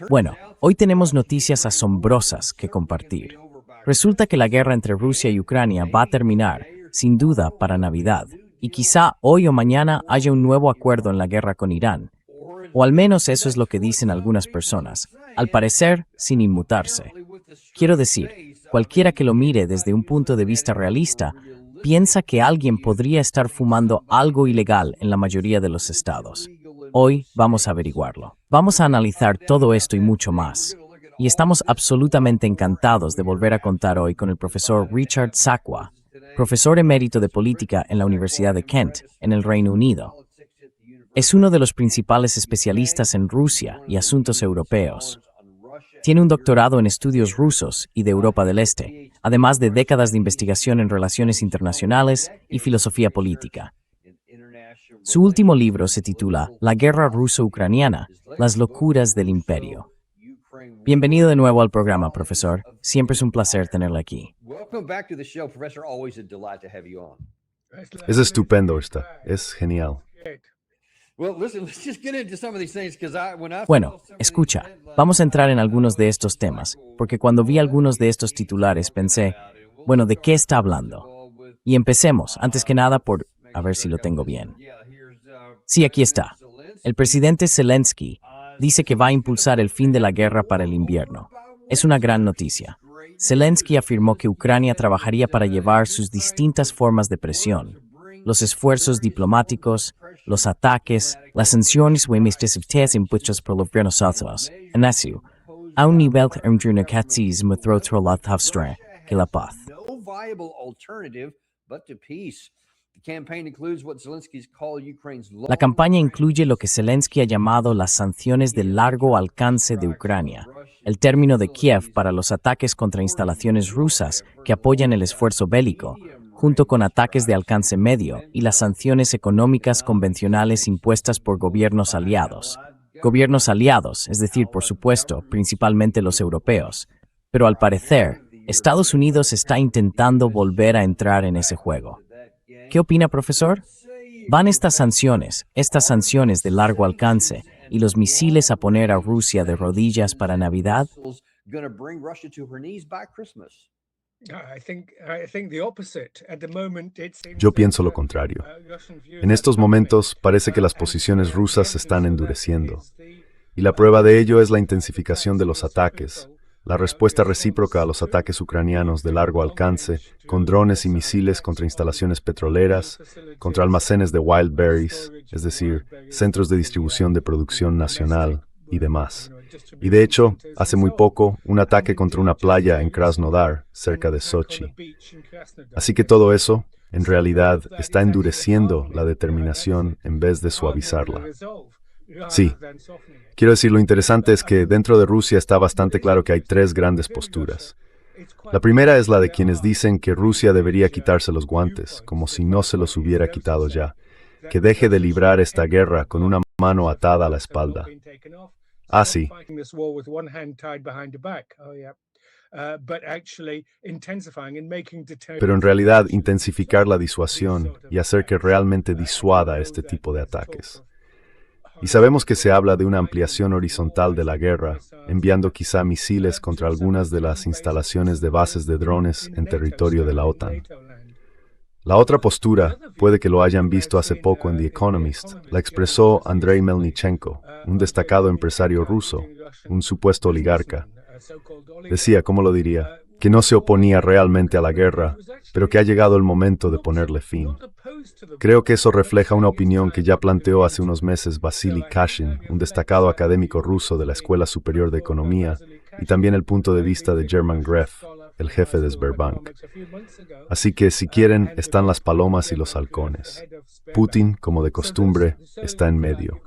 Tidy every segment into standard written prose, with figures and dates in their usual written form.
Bueno, hoy tenemos noticias asombrosas que compartir. Resulta que la guerra entre Rusia y Ucrania va a terminar, sin duda, para Navidad, y quizá hoy o mañana haya un nuevo acuerdo en la guerra con Irán. O al menos eso es lo que dicen algunas personas, al parecer sin inmutarse. Quiero decir, cualquiera que lo mire desde un punto de vista realista, piensa que alguien podría estar fumando algo ilegal en la mayoría de los estados. Hoy vamos a averiguarlo. Vamos a analizar todo esto y mucho más. Y estamos absolutamente encantados de volver a contar hoy con el profesor Richard Sakwa, profesor emérito de política en la Universidad de Kent, en el Reino Unido. Es uno de los principales especialistas en Rusia y asuntos europeos. Tiene un doctorado en estudios rusos y de Europa del Este, además de décadas de investigación en relaciones internacionales y filosofía política. Su último libro se titula La guerra ruso-ucraniana, las locuras del imperio. Bienvenido de nuevo al programa, profesor. Siempre es un placer tenerle aquí. Es estupendo es genial. Bueno, escucha, vamos a entrar en algunos de estos temas, porque cuando vi algunos de estos titulares pensé, bueno, ¿de qué está hablando? Y empecemos, antes que nada, por, a ver si lo tengo bien. Sí, aquí está. El presidente Zelensky dice que va a impulsar el fin de la guerra para el invierno. Es una gran noticia. Zelensky afirmó que Ucrania trabajaría para llevar sus distintas formas de presión, los esfuerzos diplomáticos, los ataques, las sanciones o impuestas impuestas por los gobiernos socios, en eso, a un nivel que la paz. La campaña incluye lo que Zelensky ha llamado las sanciones de largo alcance de Ucrania, el término de Kiev para los ataques contra instalaciones rusas que apoyan el esfuerzo bélico, junto con ataques de alcance medio y las sanciones económicas convencionales impuestas por gobiernos aliados. Gobiernos aliados, es decir, por supuesto, principalmente los europeos. Pero al parecer, Estados Unidos está intentando volver a entrar en ese juego. ¿Qué opina, profesor? ¿Van estas sanciones de largo alcance y los misiles a poner a Rusia de rodillas para Navidad? Yo pienso lo contrario. En estos momentos parece que las posiciones rusas se están endureciendo. Y la prueba de ello es la intensificación de los ataques, la respuesta recíproca a los ataques ucranianos de largo alcance, con drones y misiles contra instalaciones petroleras, contra almacenes de wild berries, es decir, centros de distribución de producción nacional y demás. Y de hecho, hace muy poco, un ataque contra una playa en Krasnodar, cerca de Sochi. Así que todo eso, en realidad, está endureciendo la determinación en vez de suavizarla. Sí. Quiero decir, lo interesante es que dentro de Rusia está bastante claro que hay tres grandes posturas. La primera es la de quienes dicen que Rusia debería quitarse los guantes, como si no se los hubiera quitado ya, que deje de librar esta guerra con una mano atada a la espalda. Ah, sí. Pero en realidad intensificar la disuasión y hacer que realmente disuada este tipo de ataques. Y sabemos que se habla de una ampliación horizontal de la guerra, enviando quizá misiles contra algunas de las instalaciones de bases de drones en territorio de la OTAN. La otra postura, puede que lo hayan visto hace poco en The Economist, la expresó Andrei Melnichenko, un destacado empresario ruso, un supuesto oligarca. Decía, ¿cómo lo diría?, que no se oponía realmente a la guerra, pero que ha llegado el momento de ponerle fin. Creo que eso refleja una opinión que ya planteó hace unos meses Vasily Kashin, un destacado académico ruso de la Escuela Superior de Economía, y también el punto de vista de German Gref, el jefe de Sberbank. Así que, si quieren, están las palomas y los halcones. Putin, como de costumbre, está en medio.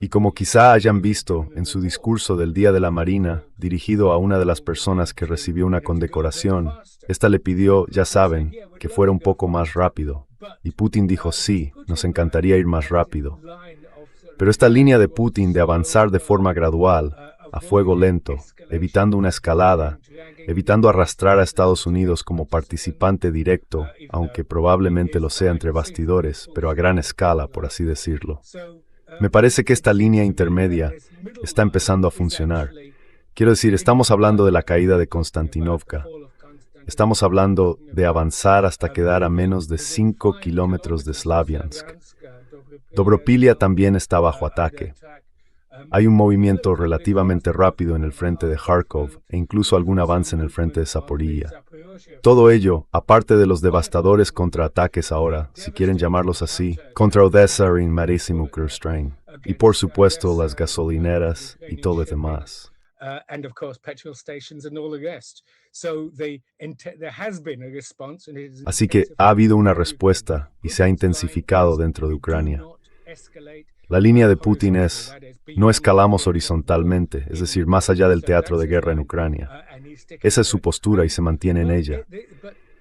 Y como quizá hayan visto en su discurso del Día de la Marina, dirigido a una de las personas que recibió una condecoración, esta le pidió, ya saben, que fuera un poco más rápido. Y Putin dijo, sí, nos encantaría ir más rápido. Pero esta línea de Putin de avanzar de forma gradual a fuego lento, evitando una escalada, evitando arrastrar a Estados Unidos como participante directo, aunque probablemente lo sea entre bastidores, pero a gran escala, por así decirlo. Me parece que esta línea intermedia está empezando a funcionar. Quiero decir, estamos hablando de la caída de Konstantinovka. Estamos hablando de avanzar hasta quedar a menos de 5 kilómetros de Slaviansk. Dobropilia también está bajo ataque. Hay un movimiento relativamente rápido en el frente de Kharkov e incluso algún avance en el frente de Zaporilla. Todo ello, aparte de los devastadores contraataques ahora, si quieren llamarlos así, contra Odessa y Marísimo Kurstrain. Y por supuesto las gasolineras y todo lo demás. Así que ha habido una respuesta y se ha intensificado dentro de Ucrania. La línea de Putin es, no escalamos horizontalmente, es decir, más allá del teatro de guerra en Ucrania. Esa es su postura y se mantiene en ella.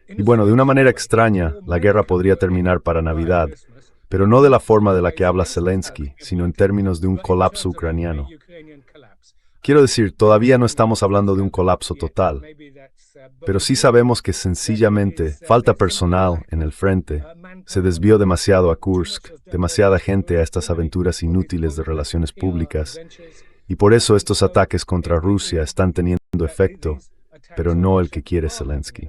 Y bueno, de una manera extraña, la guerra podría terminar para Navidad, pero no de la forma de la que habla Zelensky, sino en términos de un colapso ucraniano. Quiero decir, todavía no estamos hablando de un colapso total, pero sí sabemos que sencillamente falta personal en el frente. Se desvió demasiado a Kursk, demasiada gente a estas aventuras inútiles de relaciones públicas, y por eso estos ataques contra Rusia están teniendo efecto, pero no el que quiere Zelensky.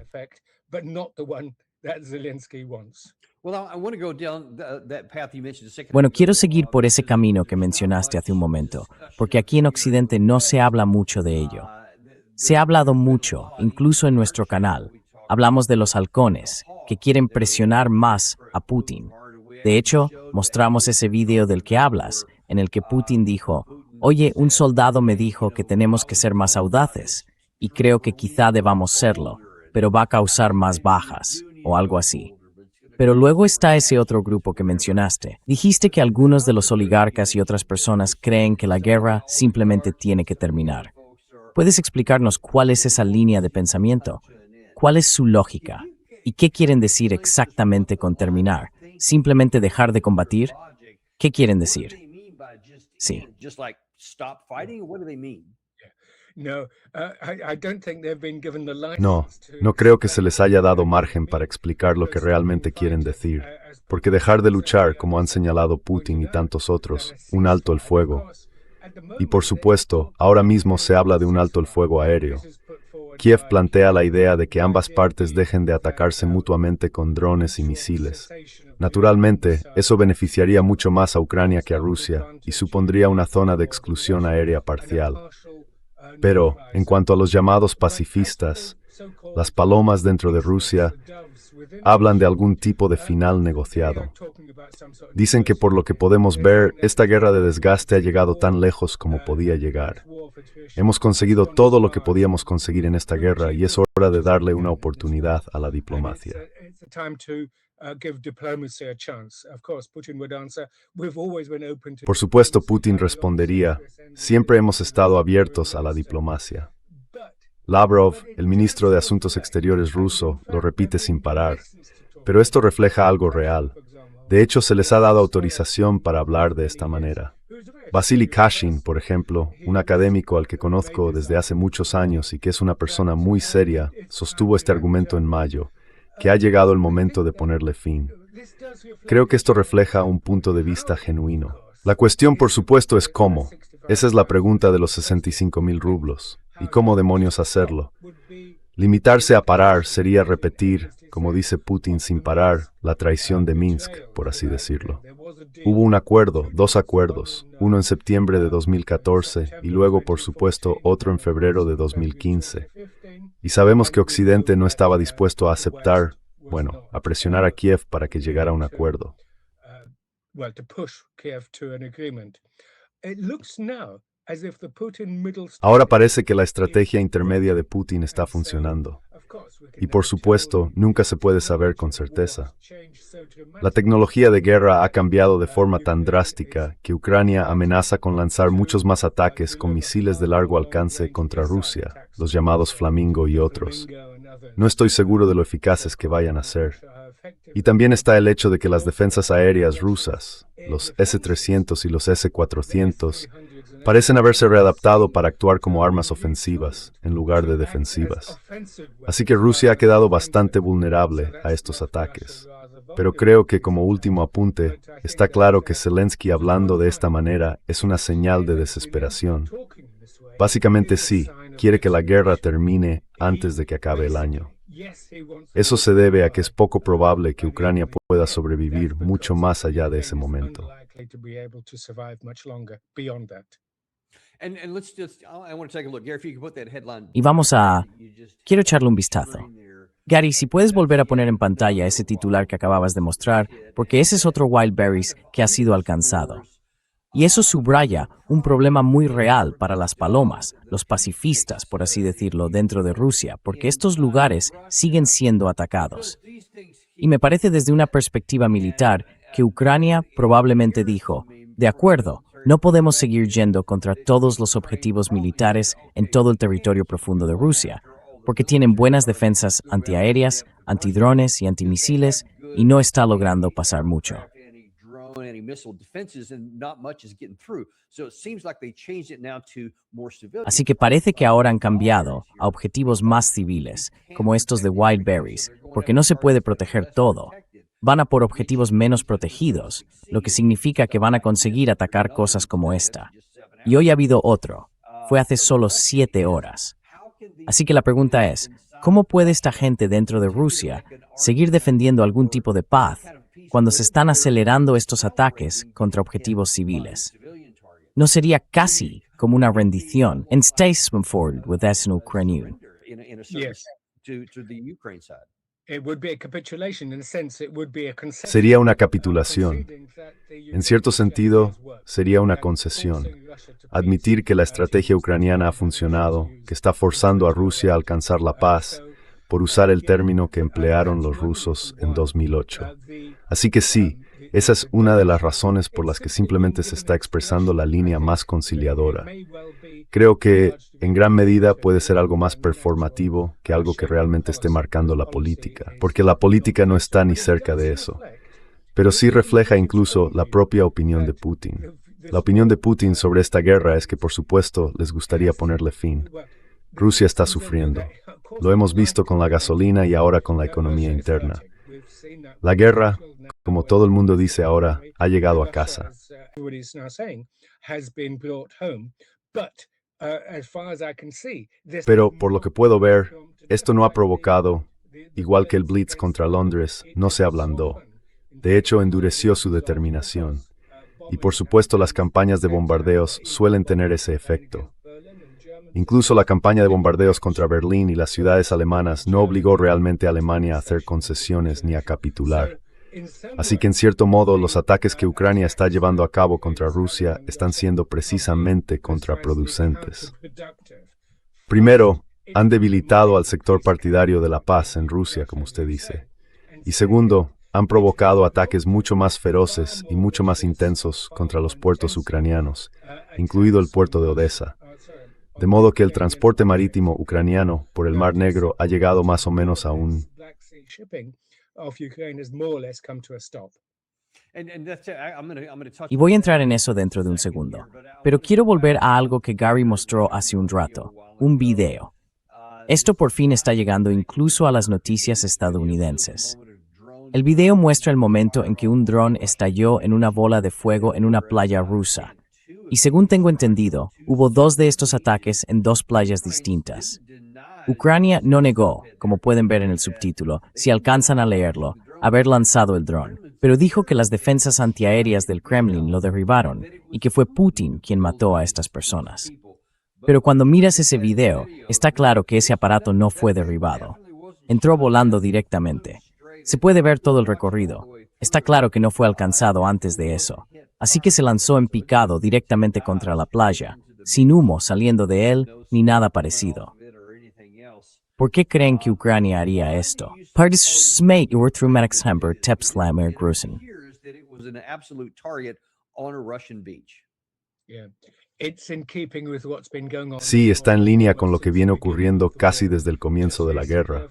Bueno, quiero seguir por ese camino que mencionaste hace un momento, porque aquí en Occidente no se habla mucho de ello. Se ha hablado mucho, incluso en nuestro canal. Hablamos de los halcones, que quieren presionar más a Putin. De hecho, mostramos ese video del que hablas, en el que Putin dijo, oye, un soldado me dijo que tenemos que ser más audaces, y creo que quizá debamos serlo, pero va a causar más bajas, o algo así. Pero luego está ese otro grupo que mencionaste. Dijiste que algunos de los oligarcas y otras personas creen que la guerra simplemente tiene que terminar. ¿Puedes explicarnos cuál es esa línea de pensamiento? ¿Cuál es su lógica? ¿Y qué quieren decir exactamente con terminar? ¿Simplemente dejar de combatir? ¿Qué quieren decir? Sí. No creo que se les haya dado margen para explicar lo que realmente quieren decir, porque dejar de luchar, como han señalado Putin y tantos otros, un alto el fuego. Y por supuesto, ahora mismo se habla de un alto el fuego aéreo. Kiev plantea la idea de que ambas partes dejen de atacarse mutuamente con drones y misiles. Naturalmente, eso beneficiaría mucho más a Ucrania que a Rusia y supondría una zona de exclusión aérea parcial. Pero, en cuanto a los llamados pacifistas, las palomas dentro de Rusia hablan de algún tipo de final negociado. Dicen que por lo que podemos ver, esta guerra de desgaste ha llegado tan lejos como podía llegar. Hemos conseguido todo lo que podíamos conseguir en esta guerra y es hora de darle una oportunidad a la diplomacia. Por supuesto, Putin respondería, siempre hemos estado abiertos a la diplomacia. Lavrov, el ministro de Asuntos Exteriores ruso, lo repite sin parar. Pero esto refleja algo real. De hecho, se les ha dado autorización para hablar de esta manera. Vasily Kashin, por ejemplo, un académico al que conozco desde hace muchos años y que es una persona muy seria, sostuvo este argumento en mayo, que ha llegado el momento de ponerle fin. Creo que esto refleja un punto de vista genuino. La cuestión, por supuesto, es cómo. Esa es la pregunta de los 65,000 rublos. ¿Y cómo demonios hacerlo? Limitarse a parar sería repetir, como dice Putin sin parar, la traición de Minsk, por así decirlo. Hubo un acuerdo, dos acuerdos, uno en septiembre de 2014 y luego, por supuesto, otro en febrero de 2015. Y sabemos que Occidente no estaba dispuesto a aceptar, a presionar a Kiev para que llegara a un acuerdo. Ahora parece que la estrategia intermedia de Putin está funcionando. Y por supuesto, nunca se puede saber con certeza. La tecnología de guerra ha cambiado de forma tan drástica que Ucrania amenaza con lanzar muchos más ataques con misiles de largo alcance contra Rusia, los llamados Flamingo y otros. No estoy seguro de lo eficaces que vayan a ser. Y también está el hecho de que las defensas aéreas rusas, los S-300 y los S-400, Parecen haberse readaptado para actuar como armas ofensivas en lugar de defensivas. Así que Rusia ha quedado bastante vulnerable a estos ataques. Pero creo que como último apunte, está claro que Zelensky hablando de esta manera es una señal de desesperación. Básicamente sí, quiere que la guerra termine antes de que acabe el año. Eso se debe a que es poco probable que Ucrania pueda sobrevivir mucho más allá de ese momento. Y quiero echarle un vistazo. Gary, si puedes volver a poner en pantalla ese titular que acababas de mostrar, porque ese es otro Wildberries que ha sido alcanzado. Y eso subraya un problema muy real para las palomas, los pacifistas, por así decirlo, dentro de Rusia, porque estos lugares siguen siendo atacados. Y me parece desde una perspectiva militar que Ucrania probablemente dijo, de acuerdo, no podemos seguir yendo contra todos los objetivos militares en todo el territorio profundo de Rusia, porque tienen buenas defensas antiaéreas, antidrones y antimisiles, y no está logrando pasar mucho. Así que parece que ahora han cambiado a objetivos más civiles, como estos de Wildberries, porque no se puede proteger todo. Van a por objetivos menos protegidos, lo que significa que van a conseguir atacar cosas como esta. Y hoy ha habido otro. Fue hace solo 7 horas. Así que la pregunta es, ¿cómo puede esta gente dentro de Rusia seguir defendiendo algún tipo de paz cuando se están acelerando estos ataques contra objetivos civiles? ¿No sería casi como una rendición? And stay forward with this in Ukraine. Sería una capitulación. En cierto sentido, sería una concesión. Admitir que la estrategia ucraniana ha funcionado, que está forzando a Rusia a alcanzar la paz, por usar el término que emplearon los rusos en 2008. Así que sí, esa es una de las razones por las que simplemente se está expresando la línea más conciliadora. Creo que, en gran medida, puede ser algo más performativo que algo que realmente esté marcando la política, porque la política no está ni cerca de eso. Pero sí refleja incluso la propia opinión de Putin. La opinión de Putin sobre esta guerra es que, por supuesto, les gustaría ponerle fin. Rusia está sufriendo. Lo hemos visto con la gasolina y ahora con la economía interna. La guerra, como todo el mundo dice ahora, ha llegado a casa. Pero, por lo que puedo ver, esto no ha provocado, igual que el Blitz contra Londres, no se ablandó. De hecho, endureció su determinación. Y por supuesto, las campañas de bombardeos suelen tener ese efecto. Incluso la campaña de bombardeos contra Berlín y las ciudades alemanas no obligó realmente a Alemania a hacer concesiones ni a capitular. Así que en cierto modo los ataques que Ucrania está llevando a cabo contra Rusia están siendo precisamente contraproducentes. Primero, han debilitado al sector partidario de la paz en Rusia, como usted dice. Y segundo, han provocado ataques mucho más feroces y mucho más intensos contra los puertos ucranianos, incluido el puerto de Odessa. De modo que el transporte marítimo ucraniano por el Mar Negro ha llegado más o menos a un... Y voy a entrar en eso dentro de un segundo. Pero quiero volver a algo que Gary mostró hace un rato, un video. Esto por fin está llegando incluso a las noticias estadounidenses. El video muestra el momento en que un dron estalló en una bola de fuego en una playa rusa. Y según tengo entendido, hubo 2 de estos ataques en 2 playas distintas. Ucrania no negó, como pueden ver en el subtítulo, si alcanzan a leerlo, haber lanzado el dron, pero dijo que las defensas antiaéreas del Kremlin lo derribaron y que fue Putin quien mató a estas personas. Pero cuando miras ese video, está claro que ese aparato no fue derribado. Entró volando directamente. Se puede ver todo el recorrido. Está claro que no fue alcanzado antes de eso. Así que se lanzó en picado directamente contra la playa, sin humo saliendo de él ni nada parecido. ¿Por qué creen que Ucrania haría esto? Sí, está en línea con lo que viene ocurriendo casi desde el comienzo de la guerra.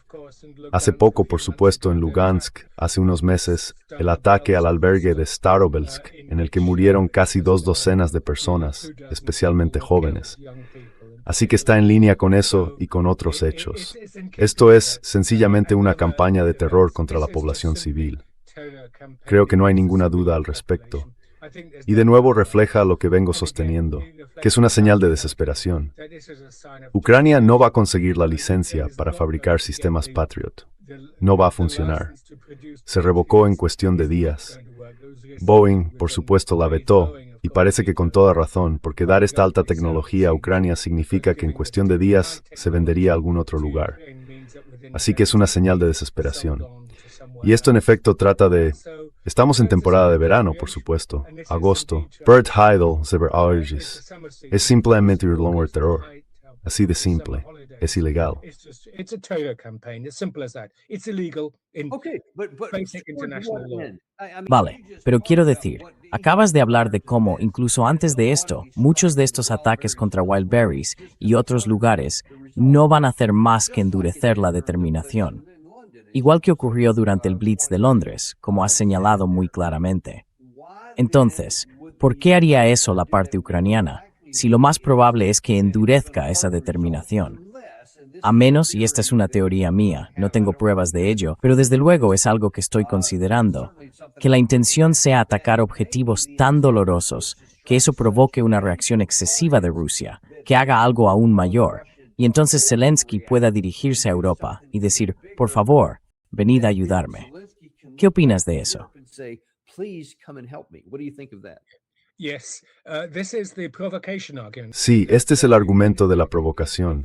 Hace poco, por supuesto, en Lugansk, hace unos meses, el ataque al albergue de Starobelsk, en el que murieron casi 2 docenas de personas, especialmente jóvenes. Así que está en línea con eso y con otros hechos. Esto es sencillamente una campaña de terror contra la población civil. Creo que no hay ninguna duda al respecto. Y de nuevo refleja lo que vengo sosteniendo, que es una señal de desesperación. Ucrania no va a conseguir la licencia para fabricar sistemas Patriot. No va a funcionar. Se revocó en cuestión de días. Boeing, por supuesto, la vetó, y parece que con toda razón, porque dar esta alta tecnología a Ucrania significa que en cuestión de días se vendería a algún otro lugar. Así que es una señal de desesperación. Y esto en efecto trata de... Estamos en temporada de verano, por supuesto. Agosto. Bert Heidel, Zeberargis. Es simplemente un terror. Así de simple. Es ilegal. Vale, pero quiero decir, acabas de hablar de cómo, incluso antes de esto, muchos de estos ataques contra Wildberries y otros lugares no van a hacer más que endurecer la determinación. Igual que ocurrió durante el Blitz de Londres, como has señalado muy claramente. Entonces, ¿por qué haría eso la parte ucraniana, si lo más probable es que endurezca esa determinación? A menos, y esta es una teoría mía, no tengo pruebas de ello, pero desde luego es algo que estoy considerando, que la intención sea atacar objetivos tan dolorosos que eso provoque una reacción excesiva de Rusia, que haga algo aún mayor, y entonces Zelensky pueda dirigirse a Europa y decir, por favor, venid a ayudarme. ¿Qué opinas de eso? Sí, este es el argumento de la provocación,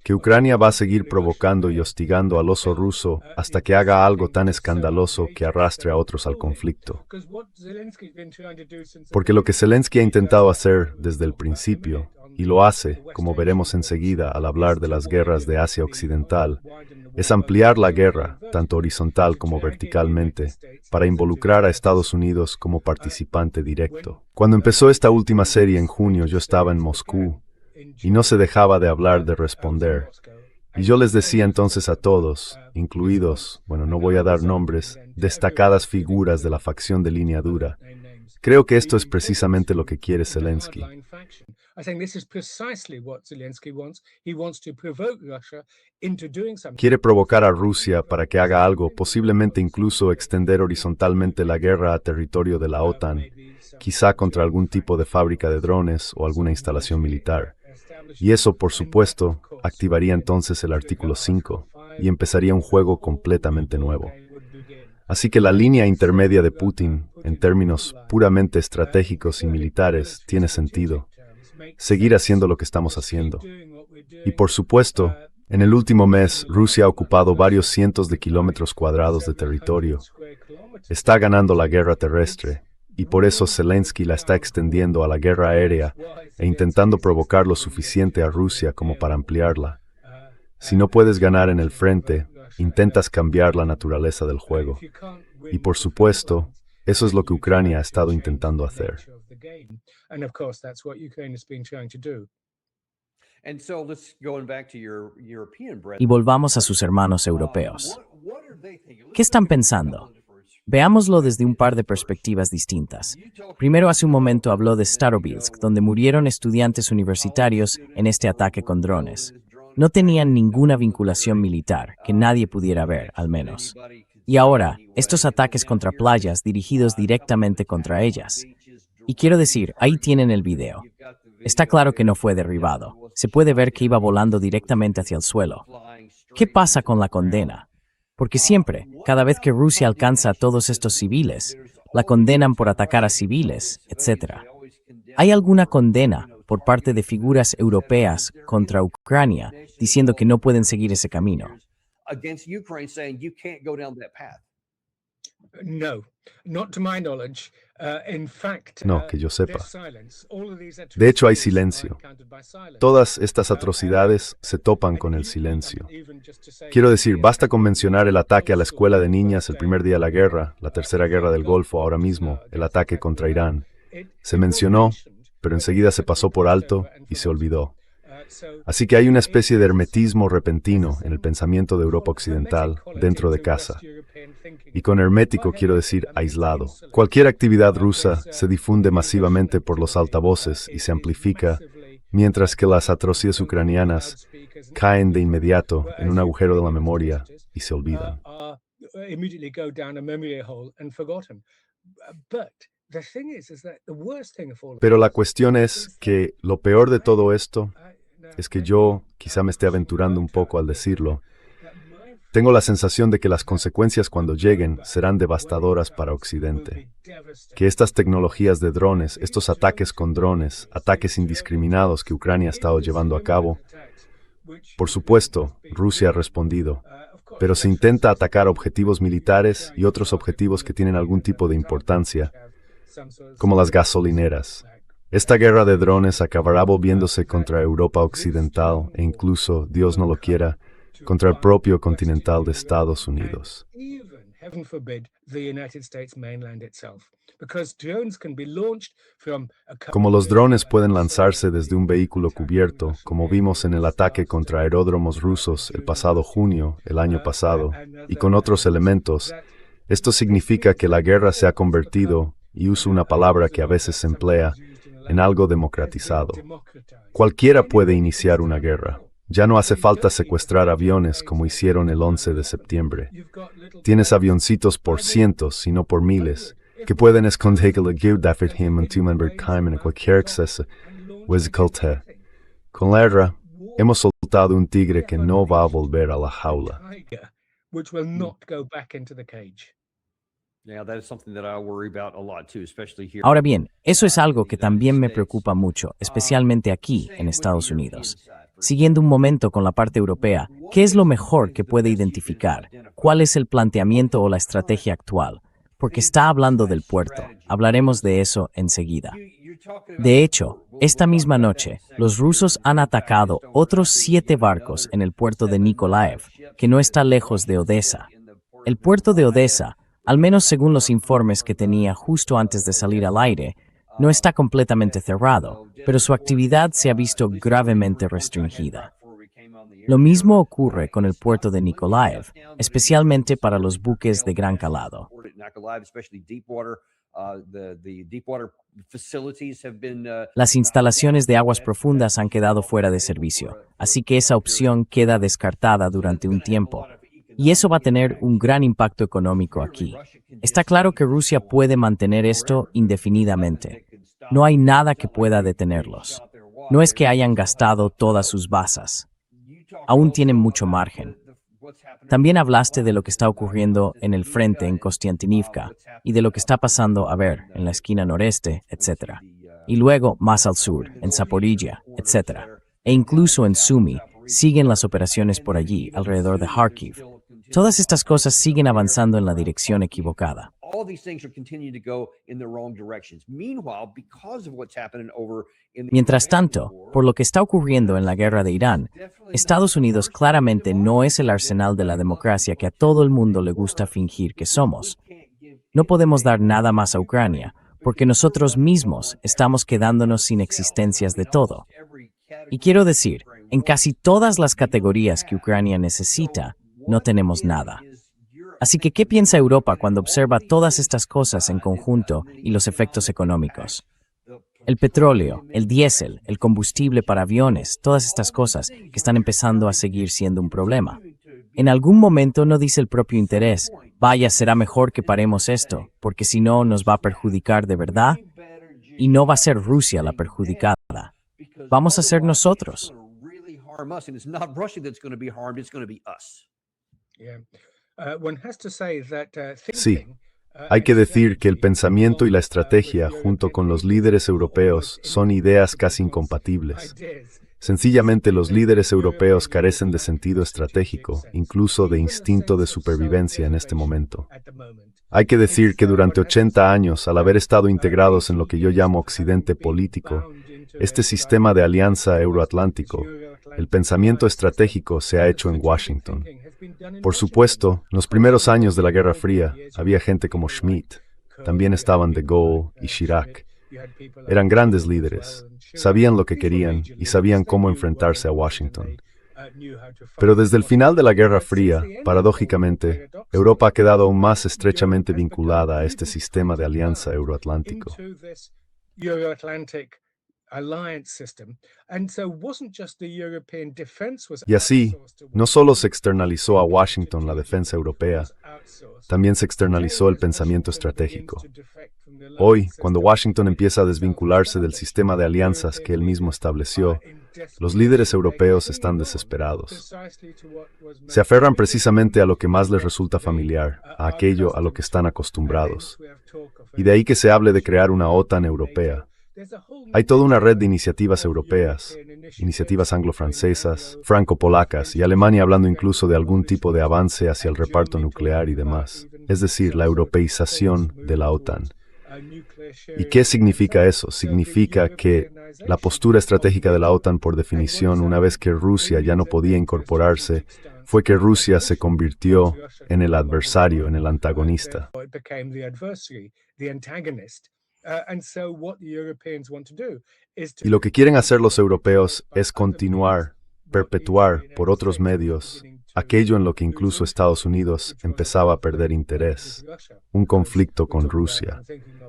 que Ucrania va a seguir provocando y hostigando al oso ruso hasta que haga algo tan escandaloso que arrastre a otros al conflicto. Porque lo que Zelensky ha intentado hacer desde el principio, y lo hace, como veremos enseguida al hablar de las guerras de Asia Occidental, es ampliar la guerra, tanto horizontal como verticalmente, para involucrar a Estados Unidos como participante directo. Cuando empezó esta última serie en junio, yo estaba en Moscú, y no se dejaba de hablar de responder. Y yo les decía entonces a todos, incluidos, bueno, no voy a dar nombres, destacadas figuras de la facción de línea dura, creo que esto es precisamente lo que quiere Zelensky. Quiere provocar a Rusia para que haga algo, posiblemente incluso extender horizontalmente la guerra a territorio de la OTAN, quizá contra algún tipo de fábrica de drones o alguna instalación militar. Y eso, por supuesto, activaría entonces el artículo 5 y empezaría un juego completamente nuevo. Así que la línea intermedia de Putin, en términos puramente estratégicos y militares, tiene sentido. Seguir haciendo lo que estamos haciendo. Y por supuesto, en el último mes, Rusia ha ocupado varios cientos de kilómetros cuadrados de territorio. Está ganando la guerra terrestre, y por eso Zelensky la está extendiendo a la guerra aérea e intentando provocar lo suficiente a Rusia como para ampliarla. Si no puedes ganar en el frente, intentas cambiar la naturaleza del juego. Y por supuesto, eso es lo que Ucrania ha estado intentando hacer. Y volvamos a sus hermanos europeos. ¿Qué están pensando? Veámoslo desde un par de perspectivas distintas. Primero, hace un momento habló de Starobelsk, donde murieron estudiantes universitarios en este ataque con drones. No tenían ninguna vinculación militar, que nadie pudiera ver, al menos. Y ahora, estos ataques contra playas dirigidos directamente contra ellas. Y quiero decir, ahí tienen el video. Está claro que no fue derribado. Se puede ver que iba volando directamente hacia el suelo. ¿Qué pasa con la condena? Porque siempre, cada vez que Rusia alcanza a todos estos civiles, la condenan por atacar a civiles, etc. ¿Hay alguna condena por parte de figuras europeas contra Ucrania diciendo que no pueden seguir ese camino? No, que yo sepa. De hecho, hay silencio. Todas estas atrocidades se topan con el silencio. Quiero decir, basta con mencionar el ataque a la escuela de niñas el primer día de la guerra, la tercera guerra del Golfo ahora mismo, el ataque contra Irán. Se mencionó, pero enseguida se pasó por alto y se olvidó. Así que hay una especie de hermetismo repentino en el pensamiento de Europa Occidental dentro de casa. Y con hermético quiero decir aislado. Cualquier actividad rusa se difunde masivamente por los altavoces y se amplifica, mientras que las atrocidades ucranianas caen de inmediato en un agujero de la memoria y se olvidan. Pero la cuestión es que lo peor de todo esto es que yo, quizá me esté aventurando un poco al decirlo, tengo la sensación de que las consecuencias cuando lleguen serán devastadoras para Occidente. Que estas tecnologías de drones, estos ataques con drones, ataques indiscriminados que Ucrania ha estado llevando a cabo, por supuesto, Rusia ha respondido, pero se intenta atacar objetivos militares y otros objetivos que tienen algún tipo de importancia, como las gasolineras. Esta guerra de drones acabará volviéndose contra Europa Occidental e incluso, Dios no lo quiera, contra el propio continental de Estados Unidos. Como los drones pueden lanzarse desde un vehículo cubierto, como vimos en el ataque contra aeródromos rusos el pasado junio, el año pasado, y con otros elementos, esto significa que la guerra se ha convertido, y uso una palabra que a veces se emplea, en algo democratizado. Cualquiera puede iniciar una guerra. Ya no hace falta secuestrar aviones como hicieron el 11 de septiembre. Tienes avioncitos por cientos, si no por miles, que pueden esconder cualquier exceso. Con la guerra, hemos soltado un tigre que no va a volver a la jaula. Ahora bien, eso es algo que también me preocupa mucho, especialmente aquí, en Estados Unidos. Siguiendo un momento con la parte europea, ¿qué es lo mejor que puede identificar? ¿Cuál es el planteamiento o la estrategia actual? Porque está hablando del puerto. Hablaremos de eso enseguida. De hecho, esta misma noche, los rusos han atacado otros 7 barcos en el puerto de Nikolaev, que no está lejos de Odessa. El puerto de Odessa, al menos según los informes que tenía justo antes de salir al aire, no está completamente cerrado, pero su actividad se ha visto gravemente restringida. Lo mismo ocurre con el puerto de Nikolaev, especialmente para los buques de gran calado. Las instalaciones de aguas profundas han quedado fuera de servicio, así que esa opción queda descartada durante un tiempo. Y eso va a tener un gran impacto económico aquí. Está claro que Rusia puede mantener esto indefinidamente. No hay nada que pueda detenerlos. No es que hayan gastado todas sus bazas. Aún tienen mucho margen. También hablaste de lo que está ocurriendo en el frente en Kostiantynivka y de lo que está pasando, en la esquina noreste, etc. Y luego, más al sur, en Zaporizhia, etc. E incluso en Sumy, siguen las operaciones por allí, alrededor de Kharkiv. Todas estas cosas siguen avanzando en la dirección equivocada. Mientras tanto, por lo que está ocurriendo en la guerra de Irán, Estados Unidos claramente no es el arsenal de la democracia que a todo el mundo le gusta fingir que somos. No podemos dar nada más a Ucrania, porque nosotros mismos estamos quedándonos sin existencias de todo. Y quiero decir, en casi todas las categorías que Ucrania necesita, no tenemos nada. Así que, ¿qué piensa Europa cuando observa todas estas cosas en conjunto y los efectos económicos? El petróleo, el diésel, el combustible para aviones, todas estas cosas que están empezando a seguir siendo un problema. En algún momento no dice el propio interés, vaya, será mejor que paremos esto, porque si no nos va a perjudicar de verdad. Y no va a ser Rusia la perjudicada. Vamos a ser nosotros. Sí, hay que decir que el pensamiento y la estrategia, junto con los líderes europeos, son ideas casi incompatibles. Sencillamente los líderes europeos carecen de sentido estratégico, incluso de instinto de supervivencia en este momento. Hay que decir que durante 80 años, al haber estado integrados en lo que yo llamo Occidente político, este sistema de alianza euroatlántico, el pensamiento estratégico se ha hecho en Washington. Por supuesto, en los primeros años de la Guerra Fría había gente como Schmidt, también estaban de Gaulle y Chirac, Eran grandes líderes, sabían lo que querían y sabían cómo enfrentarse a Washington. Pero desde el final de la Guerra Fría, paradójicamente, Europa ha quedado aún más estrechamente vinculada a este sistema de alianza euroatlántico. Y así, no solo se externalizó a Washington la defensa europea, también se externalizó el pensamiento estratégico. Hoy, cuando Washington empieza a desvincularse del sistema de alianzas que él mismo estableció, los líderes europeos están desesperados. Se aferran precisamente a lo que más les resulta familiar, a aquello a lo que están acostumbrados. Y de ahí que se hable de crear una OTAN europea. Hay toda una red de iniciativas europeas, iniciativas anglo-francesas, franco-polacas y Alemania hablando incluso de algún tipo de avance hacia el reparto nuclear y demás, es decir, la europeización de la OTAN. ¿Y qué significa eso? Significa que la postura estratégica de la OTAN, por definición, una vez que Rusia ya no podía incorporarse, fue que Rusia se convirtió en el adversario, en el antagonista. Y lo que quieren hacer los europeos es continuar, perpetuar por otros medios, aquello en lo que incluso Estados Unidos empezaba a perder interés, un conflicto con Rusia.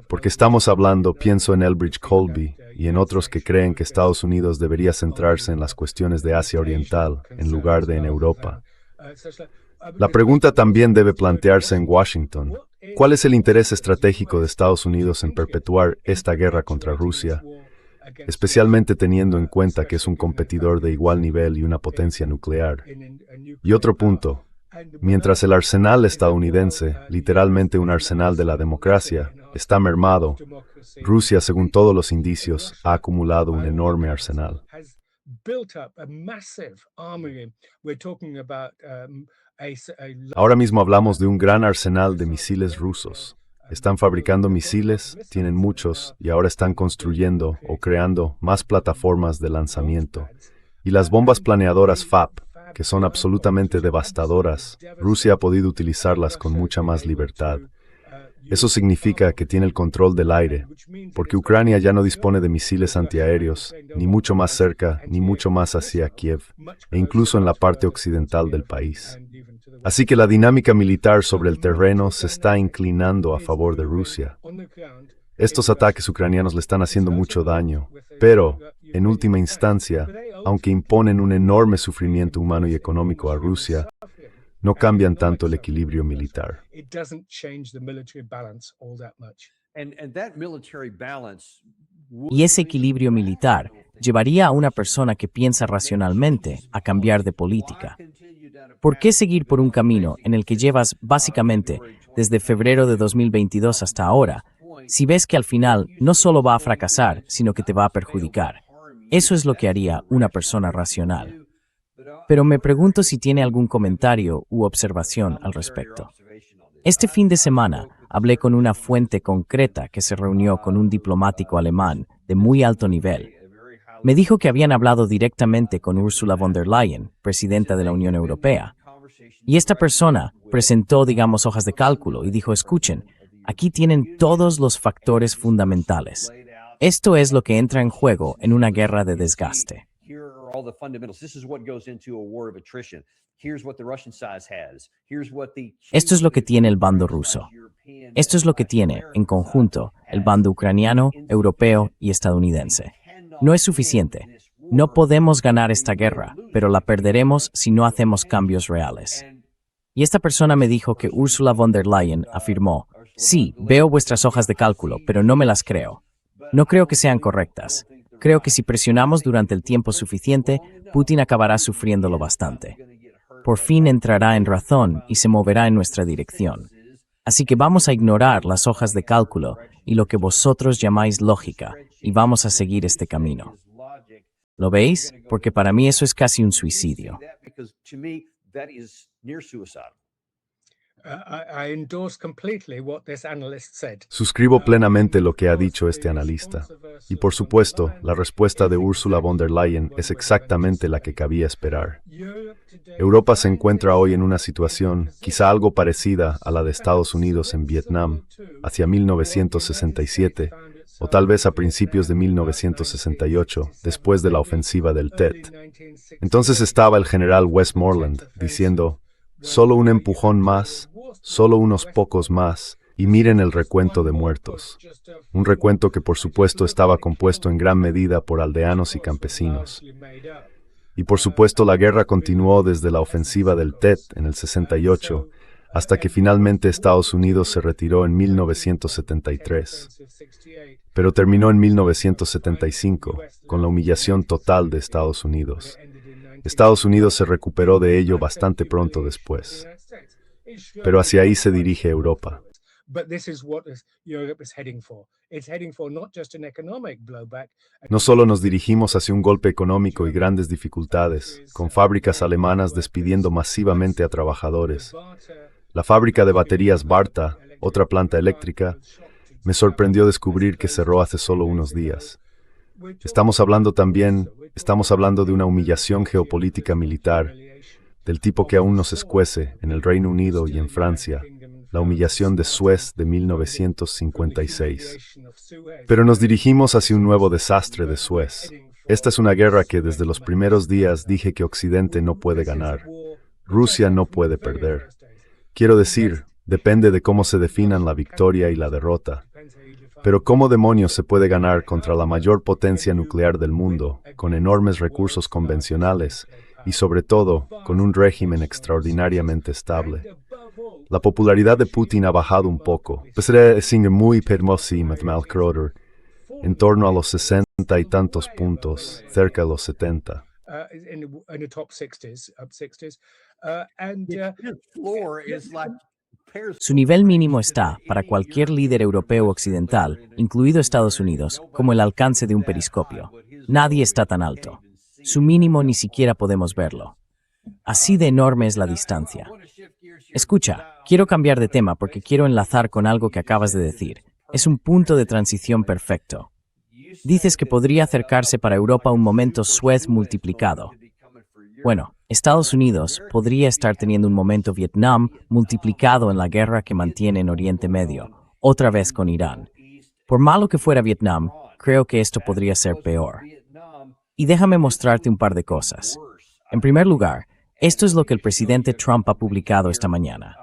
Porque estamos hablando, pienso en Elbridge Colby y en otros que creen que Estados Unidos debería centrarse en las cuestiones de Asia Oriental en lugar de en Europa. La pregunta también debe plantearse en Washington. ¿Cuál es el interés estratégico de Estados Unidos en perpetuar esta guerra contra Rusia, especialmente teniendo en cuenta que es un competidor de igual nivel y una potencia nuclear? Y otro punto, mientras el arsenal estadounidense, literalmente un arsenal de la democracia, está mermado, Rusia, según todos los indicios, ha acumulado un enorme arsenal. Ahora mismo hablamos de un gran arsenal de misiles rusos. Están fabricando misiles, tienen muchos, y ahora están construyendo o creando más plataformas de lanzamiento. Y las bombas planeadoras FAB, que son absolutamente devastadoras, Rusia ha podido utilizarlas con mucha más libertad. Eso significa que tiene el control del aire, porque Ucrania ya no dispone de misiles antiaéreos, ni mucho más cerca, ni mucho más hacia Kiev, e incluso en la parte occidental del país. Así que la dinámica militar sobre el terreno se está inclinando a favor de Rusia. Estos ataques ucranianos le están haciendo mucho daño, pero, en última instancia, aunque imponen un enorme sufrimiento humano y económico a Rusia, no cambian tanto el equilibrio militar. Y ese equilibrio militar llevaría a una persona que piensa racionalmente a cambiar de política. ¿Por qué seguir por un camino en el que llevas básicamente desde febrero de 2022 hasta ahora, si ves que al final no solo va a fracasar, sino que te va a perjudicar? Eso es lo que haría una persona racional. Pero me pregunto si tiene algún comentario u observación al respecto. Este fin de semana hablé con una fuente concreta que se reunió con un diplomático alemán de muy alto nivel. Me dijo que habían hablado directamente con Ursula von der Leyen, presidenta de la Unión Europea. Y esta persona presentó, digamos, hojas de cálculo y dijo, escuchen, aquí tienen todos los factores fundamentales. Esto es lo que entra en juego en una guerra de desgaste. Esto es lo que tiene el bando ruso. Esto es lo que tiene, en conjunto, el bando ucraniano, europeo y estadounidense. No es suficiente. No podemos ganar esta guerra, pero la perderemos si no hacemos cambios reales. Y esta persona me dijo que Ursula von der Leyen afirmó, sí, veo vuestras hojas de cálculo, pero no me las creo. No creo que sean correctas. Creo que si presionamos durante el tiempo suficiente, Putin acabará sufriéndolo bastante. Por fin entrará en razón y se moverá en nuestra dirección. Así que vamos a ignorar las hojas de cálculo y lo que vosotros llamáis lógica, y vamos a seguir este camino. ¿Lo veis? Porque para mí eso es casi un suicidio. Suscribo plenamente lo que ha dicho este analista. Y por supuesto, la respuesta de Ursula von der Leyen es exactamente la que cabía esperar. Europa se encuentra hoy en una situación quizá algo parecida a la de Estados Unidos en Vietnam, hacia 1967, o tal vez a principios de 1968, después de la ofensiva del Tet. Entonces estaba el general Westmoreland diciendo, solo un empujón más, solo unos pocos más, y miren el recuento de muertos. Un recuento que por supuesto estaba compuesto en gran medida por aldeanos y campesinos. Y por supuesto la guerra continuó desde la ofensiva del Tet en el 68, hasta que finalmente Estados Unidos se retiró en 1973. Pero terminó en 1975, con la humillación total de Estados Unidos. Estados Unidos se recuperó de ello bastante pronto después. Pero hacia ahí se dirige Europa. No solo nos dirigimos hacia un golpe económico y grandes dificultades, con fábricas alemanas despidiendo masivamente a trabajadores. La fábrica de baterías Varta, otra planta eléctrica, me sorprendió descubrir que cerró hace solo unos días. Estamos hablando de una humillación geopolítica militar, del tipo que aún nos escuece en el Reino Unido y en Francia, la humillación de Suez de 1956. Pero nos dirigimos hacia un nuevo desastre de Suez. Esta es una guerra que desde los primeros días dije que Occidente no puede ganar. Rusia no puede perder. Quiero decir, depende de cómo se definan la victoria y la derrota. Pero ¿cómo demonios se puede ganar contra la mayor potencia nuclear del mundo, con enormes recursos convencionales y sobre todo con un régimen extraordinariamente estable? La popularidad de Putin ha bajado un poco, en torno a los 60 y tantos puntos, cerca de los 70. Su nivel mínimo está, para cualquier líder europeo occidental, incluido Estados Unidos, como el alcance de un periscopio. Nadie está tan alto. Su mínimo ni siquiera podemos verlo. Así de enorme es la distancia. Escucha, quiero cambiar de tema porque quiero enlazar con algo que acabas de decir. Es un punto de transición perfecto. Dices que podría acercarse para Europa un momento Suez multiplicado. Bueno, Estados Unidos podría estar teniendo un momento Vietnam multiplicado en la guerra que mantiene en Oriente Medio, otra vez con Irán. Por malo que fuera Vietnam, creo que esto podría ser peor. Y déjame mostrarte un par de cosas. En primer lugar, esto es lo que el presidente Trump ha publicado esta mañana.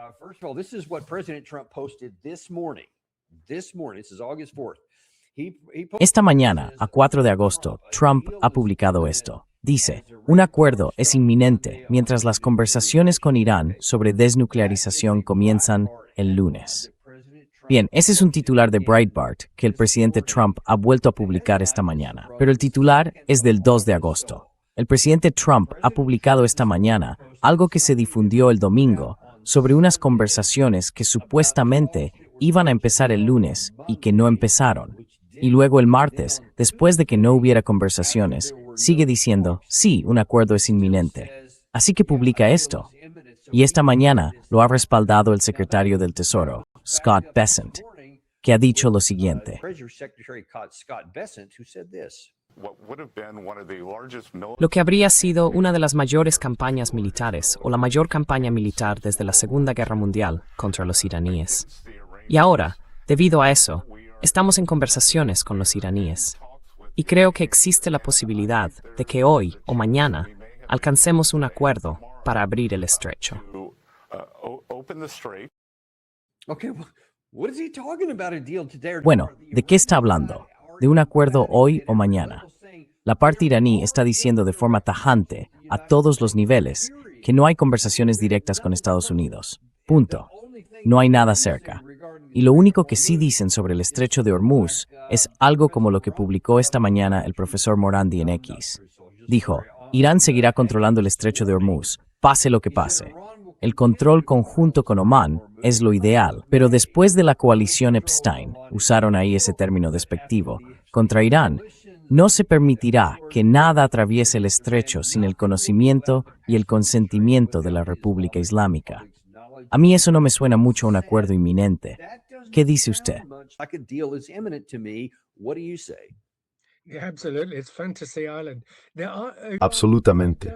Esta mañana, a 4 de agosto, Trump ha publicado esto. Dice, un acuerdo es inminente mientras las conversaciones con Irán sobre desnuclearización comienzan el lunes. Bien, ese es un titular de Breitbart que el presidente Trump ha vuelto a publicar esta mañana, pero el titular es del 2 de agosto. El presidente Trump ha publicado esta mañana algo que se difundió el domingo sobre unas conversaciones que supuestamente iban a empezar el lunes y que no empezaron. Y luego el martes, después de que no hubiera conversaciones, sigue diciendo, sí, un acuerdo es inminente. Así que publica esto. Y esta mañana lo ha respaldado el secretario del Tesoro, Scott Bessent, que ha dicho lo siguiente. Lo que habría sido una de las mayores campañas militares o la mayor campaña militar desde la Segunda Guerra Mundial contra los iraníes. Y ahora, debido a eso, estamos en conversaciones con los iraníes. Y creo que existe la posibilidad de que hoy o mañana alcancemos un acuerdo para abrir el estrecho. Bueno, ¿de qué está hablando? ¿De un acuerdo hoy o mañana? La parte iraní está diciendo de forma tajante, a todos los niveles, que no hay conversaciones directas con Estados Unidos. Punto. No hay nada cerca. Y lo único que sí dicen sobre el estrecho de Hormuz es algo como lo que publicó esta mañana el profesor Morandi en X. Dijo, Irán seguirá controlando el estrecho de Hormuz, pase lo que pase. El control conjunto con Omán es lo ideal, pero después de la coalición Epstein, usaron ahí ese término despectivo, contra Irán, no se permitirá que nada atraviese el estrecho sin el conocimiento y el consentimiento de la República Islámica. A mí eso no me suena mucho a un acuerdo inminente. ¿Qué dice usted? Absolutamente.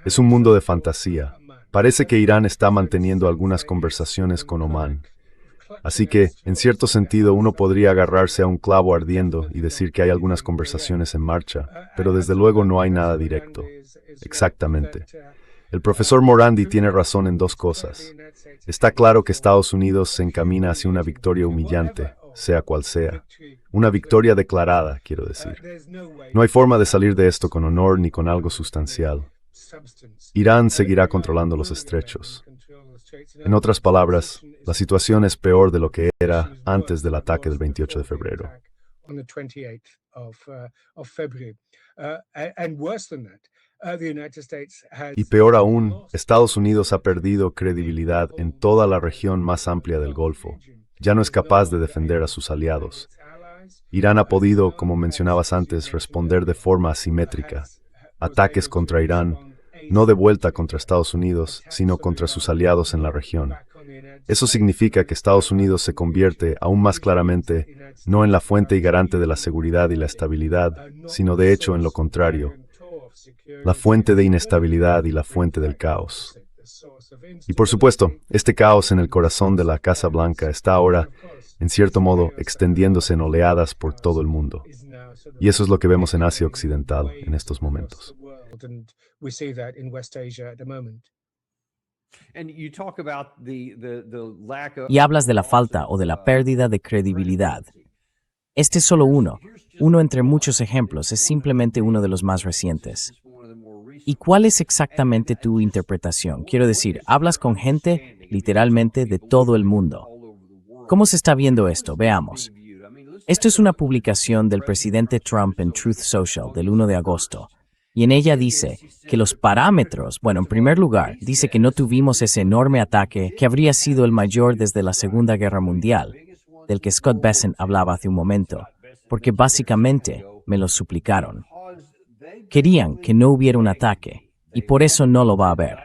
Es un mundo de fantasía. Parece que Irán está manteniendo algunas conversaciones con Omán. Así que, en cierto sentido, uno podría agarrarse a un clavo ardiendo y decir que hay algunas conversaciones en marcha, pero desde luego no hay nada directo. Exactamente. El profesor Morandi tiene razón en dos cosas. Está claro que Estados Unidos se encamina hacia una victoria humillante, sea cual sea. Una victoria declarada, quiero decir. No hay forma de salir de esto con honor ni con algo sustancial. Irán seguirá controlando los estrechos. En otras palabras, la situación es peor de lo que era antes del ataque del 28 de febrero. Y peor aún, Estados Unidos ha perdido credibilidad en toda la región más amplia del Golfo. Ya no es capaz de defender a sus aliados. Irán ha podido, como mencionabas antes, responder de forma asimétrica. Ataques contra Irán, no de vuelta contra Estados Unidos, sino contra sus aliados en la región. Eso significa que Estados Unidos se convierte aún más claramente no en la fuente y garante de la seguridad y la estabilidad, sino de hecho en lo contrario, la fuente de inestabilidad y la fuente del caos. Y por supuesto, este caos en el corazón de la Casa Blanca está ahora, en cierto modo, extendiéndose en oleadas por todo el mundo. Y eso es lo que vemos en Asia Occidental en estos momentos. Y hablas de la falta o de la pérdida de credibilidad. Este es solo uno entre muchos ejemplos, es simplemente uno de los más recientes. ¿Y cuál es exactamente tu interpretación? Quiero decir, hablas con gente literalmente de todo el mundo. ¿Cómo se está viendo esto? Veamos. Esto es una publicación del presidente Trump en Truth Social del 1 de agosto. Y en ella dice que los parámetros, en primer lugar, dice que no tuvimos ese enorme ataque que habría sido el mayor desde la Segunda Guerra Mundial, del que Scott Bessent hablaba hace un momento, porque básicamente me lo suplicaron. Querían que no hubiera un ataque, y por eso no lo va a haber.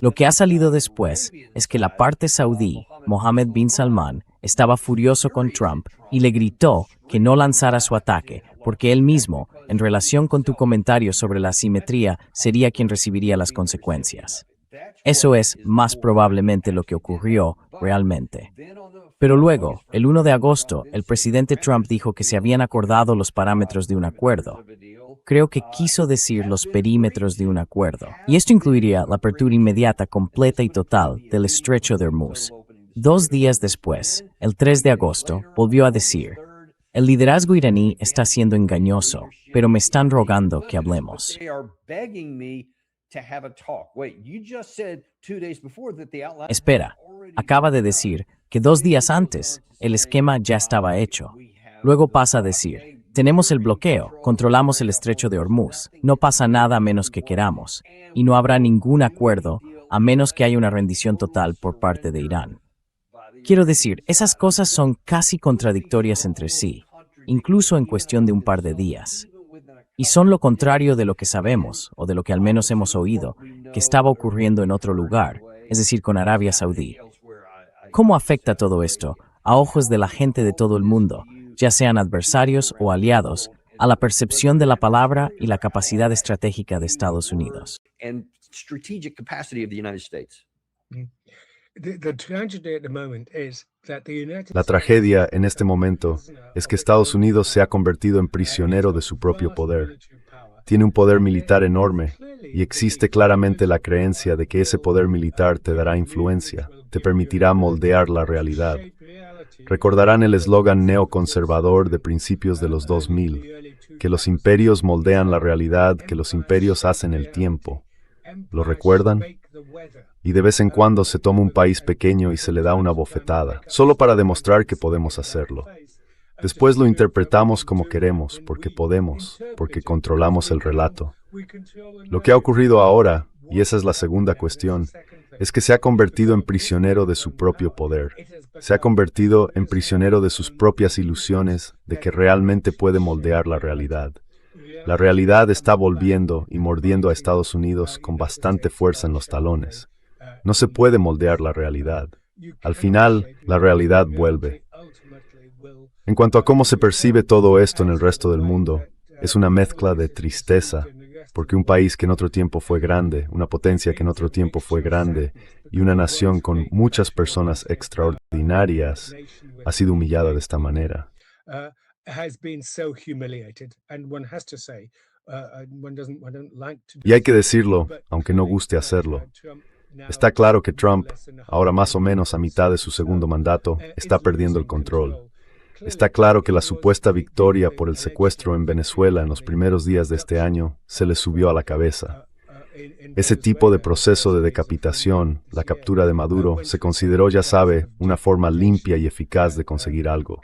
Lo que ha salido después es que la parte saudí, Mohammed bin Salman, estaba furioso con Trump y le gritó que no lanzara su ataque, porque él mismo, en relación con tu comentario sobre la asimetría, sería quien recibiría las consecuencias. Eso es más probablemente lo que ocurrió realmente. Pero luego, el 1 de agosto, el presidente Trump dijo que se habían acordado los parámetros de un acuerdo. Creo que quiso decir los perímetros de un acuerdo. Y esto incluiría la apertura inmediata, completa y total del estrecho de Hormuz. 2 días después, el 3 de agosto, volvió a decir, el liderazgo iraní está siendo engañoso, pero me están rogando que hablemos. Espera, acaba de decir que 2 días antes el esquema ya estaba hecho. Luego pasa a decir, tenemos el bloqueo, controlamos el estrecho de Hormuz, no pasa nada a menos que queramos, y no habrá ningún acuerdo a menos que haya una rendición total por parte de Irán. Quiero decir, esas cosas son casi contradictorias entre sí, incluso en cuestión de un par de días. Y son lo contrario de lo que sabemos, o de lo que al menos hemos oído, que estaba ocurriendo en otro lugar, es decir, con Arabia Saudí. ¿Cómo afecta todo esto, a ojos de la gente de todo el mundo, ya sean adversarios o aliados, a la percepción de la palabra y la capacidad estratégica de Estados Unidos? La tragedia en este momento es que Estados Unidos se ha convertido en prisionero de su propio poder. Tiene un poder militar enorme y existe claramente la creencia de que ese poder militar te dará influencia, te permitirá moldear la realidad. Recordarán el eslogan neoconservador de principios de los 2000, que los imperios moldean la realidad, que los imperios hacen el tiempo. ¿Lo recuerdan? Y de vez en cuando se toma un país pequeño y se le da una bofetada, solo para demostrar que podemos hacerlo. Después lo interpretamos como queremos, porque podemos, porque controlamos el relato. Lo que ha ocurrido ahora, y esa es la segunda cuestión, es que se ha convertido en prisionero de su propio poder. Se ha convertido en prisionero de sus propias ilusiones de que realmente puede moldear la realidad. La realidad está volviendo y mordiendo a Estados Unidos con bastante fuerza en los talones. No se puede moldear la realidad. Al final, la realidad vuelve. En cuanto a cómo se percibe todo esto en el resto del mundo, es una mezcla de tristeza, porque un país que en otro tiempo fue grande, una potencia que en otro tiempo fue grande, y una nación con muchas personas extraordinarias, ha sido humillada de esta manera. Y hay que decirlo, aunque no guste hacerlo. Está claro que Trump, ahora más o menos a mitad de su segundo mandato, está perdiendo el control. Está claro que la supuesta victoria por el secuestro en Venezuela en los primeros días de este año se le subió a la cabeza. Ese tipo de proceso de decapitación, la captura de Maduro, se consideró, ya sabe, una forma limpia y eficaz de conseguir algo.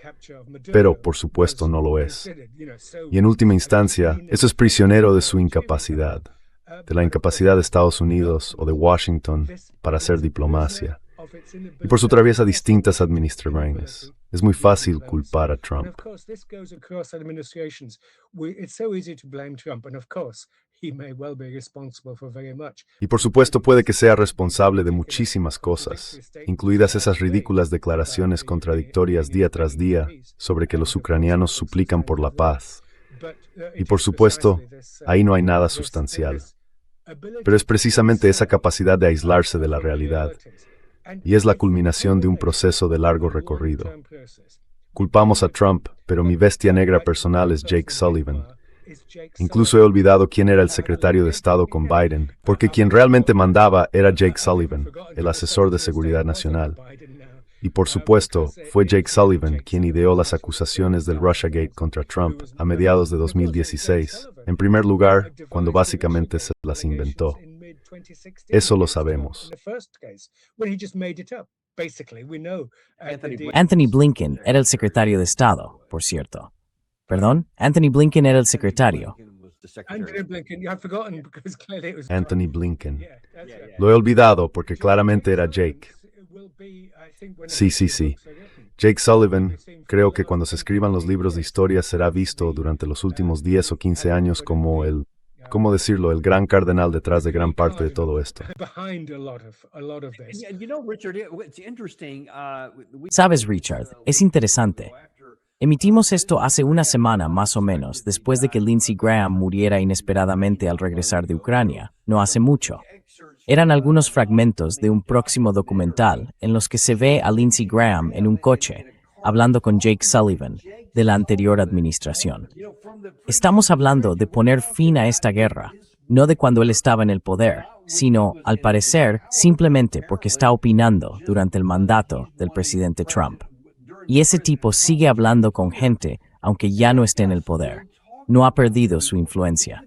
Pero, por supuesto, no lo es. Y en última instancia, eso es prisionero de su incapacidad, de la incapacidad de Estados Unidos o de Washington para hacer diplomacia, y por su traviesa distintas administraciones. Es muy fácil culpar a Trump. Y por supuesto puede que sea responsable de muchísimas cosas, incluidas esas ridículas declaraciones contradictorias día tras día sobre que los ucranianos suplican por la paz. Y por supuesto, ahí no hay nada sustancial. Pero es precisamente esa capacidad de aislarse de la realidad, y es la culminación de un proceso de largo recorrido. Culpamos a Trump, pero mi bestia negra personal es Jake Sullivan. Incluso he olvidado quién era el secretario de Estado con Biden, porque quien realmente mandaba era Jake Sullivan, el asesor de seguridad nacional. Y por supuesto, fue Jake Sullivan quien ideó las acusaciones del Russiagate contra Trump a mediados de 2016, en primer lugar, cuando básicamente se las inventó. Eso lo sabemos. Anthony Blinken era el secretario de Estado, por cierto. ¿Perdón? Anthony Blinken era el secretario. Anthony Blinken. Lo he olvidado porque claramente era Jake. Sí. Jake Sullivan, creo que cuando se escriban los libros de historia será visto durante los últimos 10 o 15 años como el, ¿cómo decirlo?, el gran cardenal detrás de gran parte de todo esto. Sabes, Richard, es interesante. Emitimos esto hace una semana más o menos, después de que Lindsey Graham muriera inesperadamente al regresar de Ucrania, no hace mucho. Eran algunos fragmentos de un próximo documental en los que se ve a Lindsey Graham en un coche, hablando con Jake Sullivan, de la anterior administración. Estamos hablando de poner fin a esta guerra, no de cuando él estaba en el poder, sino, al parecer, simplemente porque está opinando durante el mandato del presidente Trump. Y ese tipo sigue hablando con gente, aunque ya no esté en el poder. No ha perdido su influencia.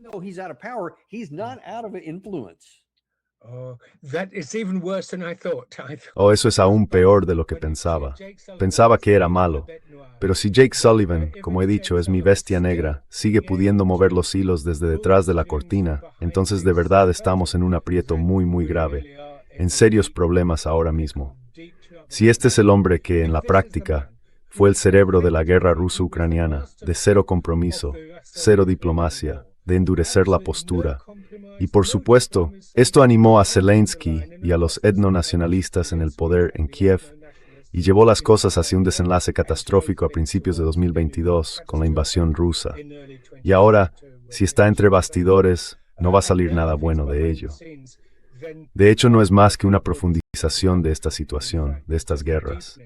Oh, eso es aún peor de lo que pensaba. Pensaba que era malo. Pero si Jake Sullivan, como he dicho, es mi bestia negra, sigue pudiendo mover los hilos desde detrás de la cortina, entonces de verdad estamos en un aprieto muy grave, en serios problemas ahora mismo. Si este es el hombre que, en la práctica, fue el cerebro de la guerra ruso-ucraniana, de cero compromiso, cero diplomacia, de endurecer la postura. Y por supuesto, esto animó a Zelensky y a los etnonacionalistas en el poder en Kiev y llevó las cosas hacia un desenlace catastrófico a principios de 2022 con la invasión rusa. Y ahora, si está entre bastidores, no va a salir nada bueno de ello. De hecho, no es más que una profundización de esta situación, de estas guerras.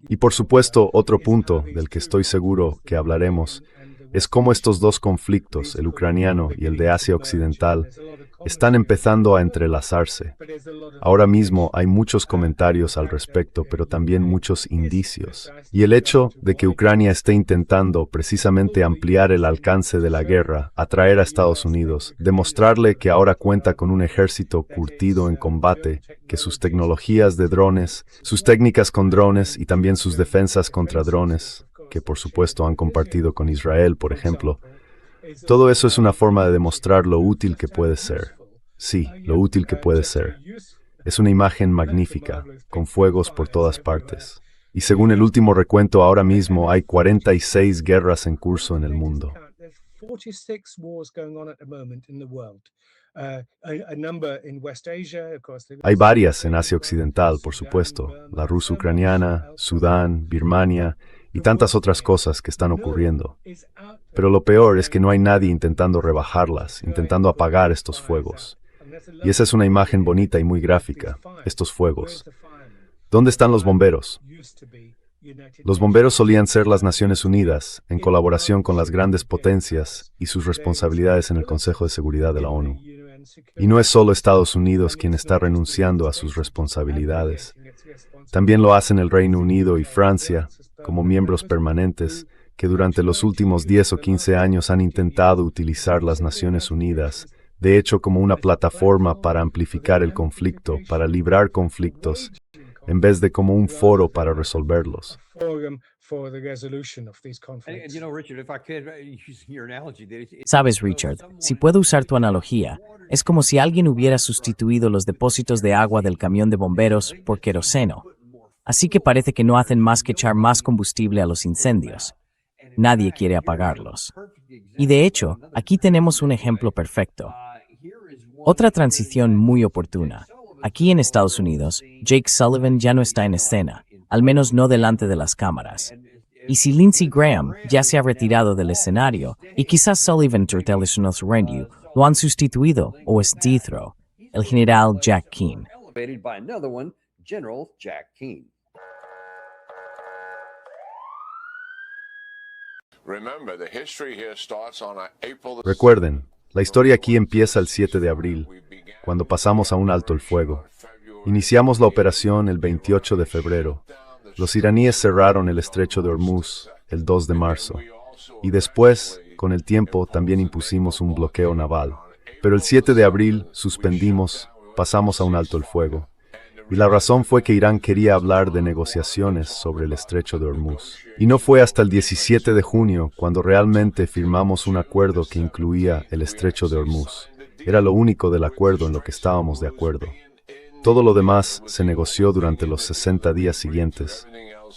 Y por supuesto, otro punto del que estoy seguro que hablaremos es cómo estos dos conflictos, el ucraniano y el de Asia Occidental, están empezando a entrelazarse. Ahora mismo hay muchos comentarios al respecto, pero también muchos indicios. Y el hecho de que Ucrania esté intentando precisamente ampliar el alcance de la guerra, atraer a Estados Unidos, demostrarle que ahora cuenta con un ejército curtido en combate, que sus tecnologías de drones, sus técnicas con drones y también sus defensas contra drones, que por supuesto han compartido con Israel, por ejemplo, todo eso es una forma de demostrar lo útil que puede ser. Sí, lo útil que puede ser. Es una imagen magnífica, con fuegos por todas partes. Y según el último recuento, ahora mismo hay 46 guerras en curso en el mundo. 46 wars going on at the moment in the world. A number in West Asia, of course. Hay varias en Asia Occidental, por supuesto, la ruso-ucraniana, Sudán, Birmania y tantas otras cosas que están ocurriendo. Pero lo peor es que no hay nadie intentando rebajarlas, intentando apagar estos fuegos. Y esa es una imagen bonita y muy gráfica, estos fuegos. ¿Dónde están los bomberos? Los bomberos solían ser las Naciones Unidas, en colaboración con las grandes potencias y sus responsabilidades en el Consejo de Seguridad de la ONU. Y no es solo Estados Unidos quien está renunciando a sus responsabilidades. También lo hacen el Reino Unido y Francia, como miembros permanentes, que durante los últimos 10 o 15 años han intentado utilizar las Naciones Unidas, de hecho como una plataforma para amplificar el conflicto, para librar conflictos, en vez de como un foro para resolverlos. Sabes, Richard, si puedo usar tu analogía, es como si alguien hubiera sustituido los depósitos de agua del camión de bomberos por queroseno. Así que parece que no hacen más que echar más combustible a los incendios. Nadie quiere apagarlos. Y de hecho, aquí tenemos un ejemplo perfecto. Otra transición muy oportuna. Aquí en Estados Unidos, Jake Sullivan ya no está en escena, al menos no delante de las cámaras. Y si Lindsey Graham ya se ha retirado del escenario, y quizás Sullivan nos rendió, lo han sustituido, o es Deathrow, el general Jack Keane. Recuerden, la historia aquí empieza el 7 de abril, cuando pasamos a un alto el fuego. Iniciamos la operación el 28 de febrero. Los iraníes cerraron el estrecho de Hormuz el 2 de marzo. Y después, con el tiempo, también impusimos un bloqueo naval. Pero el 7 de abril suspendimos, pasamos a un alto el fuego. Y la razón fue que Irán quería hablar de negociaciones sobre el estrecho de Hormuz. Y no fue hasta el 17 de junio cuando realmente firmamos un acuerdo que incluía el estrecho de Hormuz. Era lo único del acuerdo en lo que estábamos de acuerdo. Todo lo demás se negoció durante los 60 días siguientes,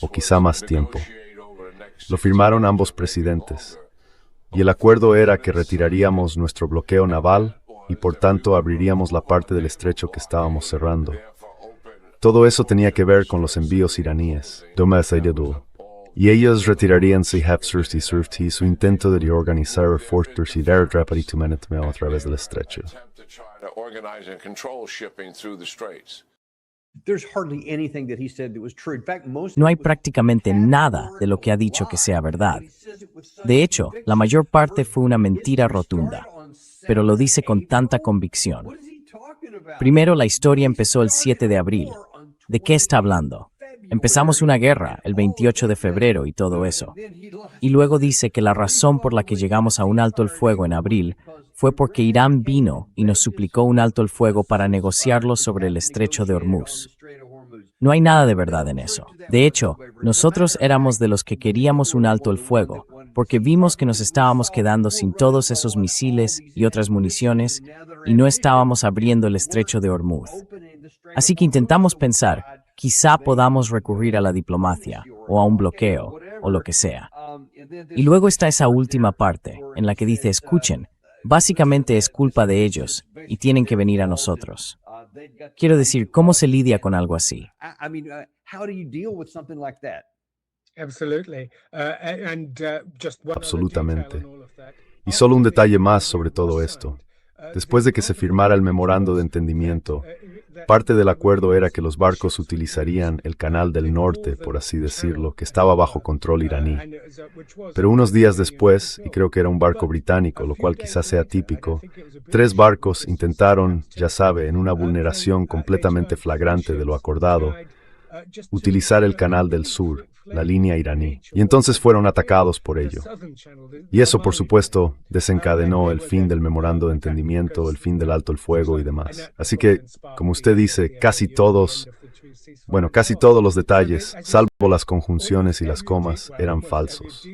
o quizá más tiempo. Lo firmaron ambos presidentes. Y el acuerdo era que retiraríamos nuestro bloqueo naval y por tanto abriríamos la parte del estrecho que estábamos cerrando. Todo eso tenía que ver con los envíos iraníes. Y ellos retirarían su intento de reorganizar el fortalecer a través del estrecho. No hay prácticamente nada de lo que ha dicho que sea verdad. De hecho, la mayor parte fue una mentira rotunda, pero lo dice con tanta convicción. Primero, la historia empezó el 7 de abril. ¿De qué está hablando? Empezamos una guerra el 28 de febrero y todo eso. Y luego dice que la razón por la que llegamos a un alto el fuego en abril fue porque Irán vino y nos suplicó un alto el fuego para negociarlo sobre el estrecho de Hormuz. No hay nada de verdad en eso. De hecho, nosotros éramos de los que queríamos un alto el fuego, porque vimos que nos estábamos quedando sin todos esos misiles y otras municiones y no estábamos abriendo el estrecho de Hormuz. Así que intentamos pensar, quizá podamos recurrir a la diplomacia, o a un bloqueo, o lo que sea. Y luego está esa última parte, en la que dice, escuchen, básicamente es culpa de ellos, y tienen que venir a nosotros. Quiero decir, ¿cómo se lidia con algo así? Absolutamente. Y solo un detalle más sobre todo esto. Después de que se firmara el memorando de entendimiento, parte del acuerdo era que los barcos utilizarían el Canal del Norte, por así decirlo, que estaba bajo control iraní. Pero unos días después, y creo que era un barco británico, lo cual quizás sea típico, 3 barcos intentaron, ya sabe, en una vulneración completamente flagrante de lo acordado, utilizar el Canal del Sur, la línea iraní, y entonces fueron atacados por ello. Y eso, por supuesto, desencadenó el fin del memorando de entendimiento, el fin del alto el fuego y demás. Así que, como usted dice, casi todos los detalles, salvo las conjunciones y las comas, eran falsos.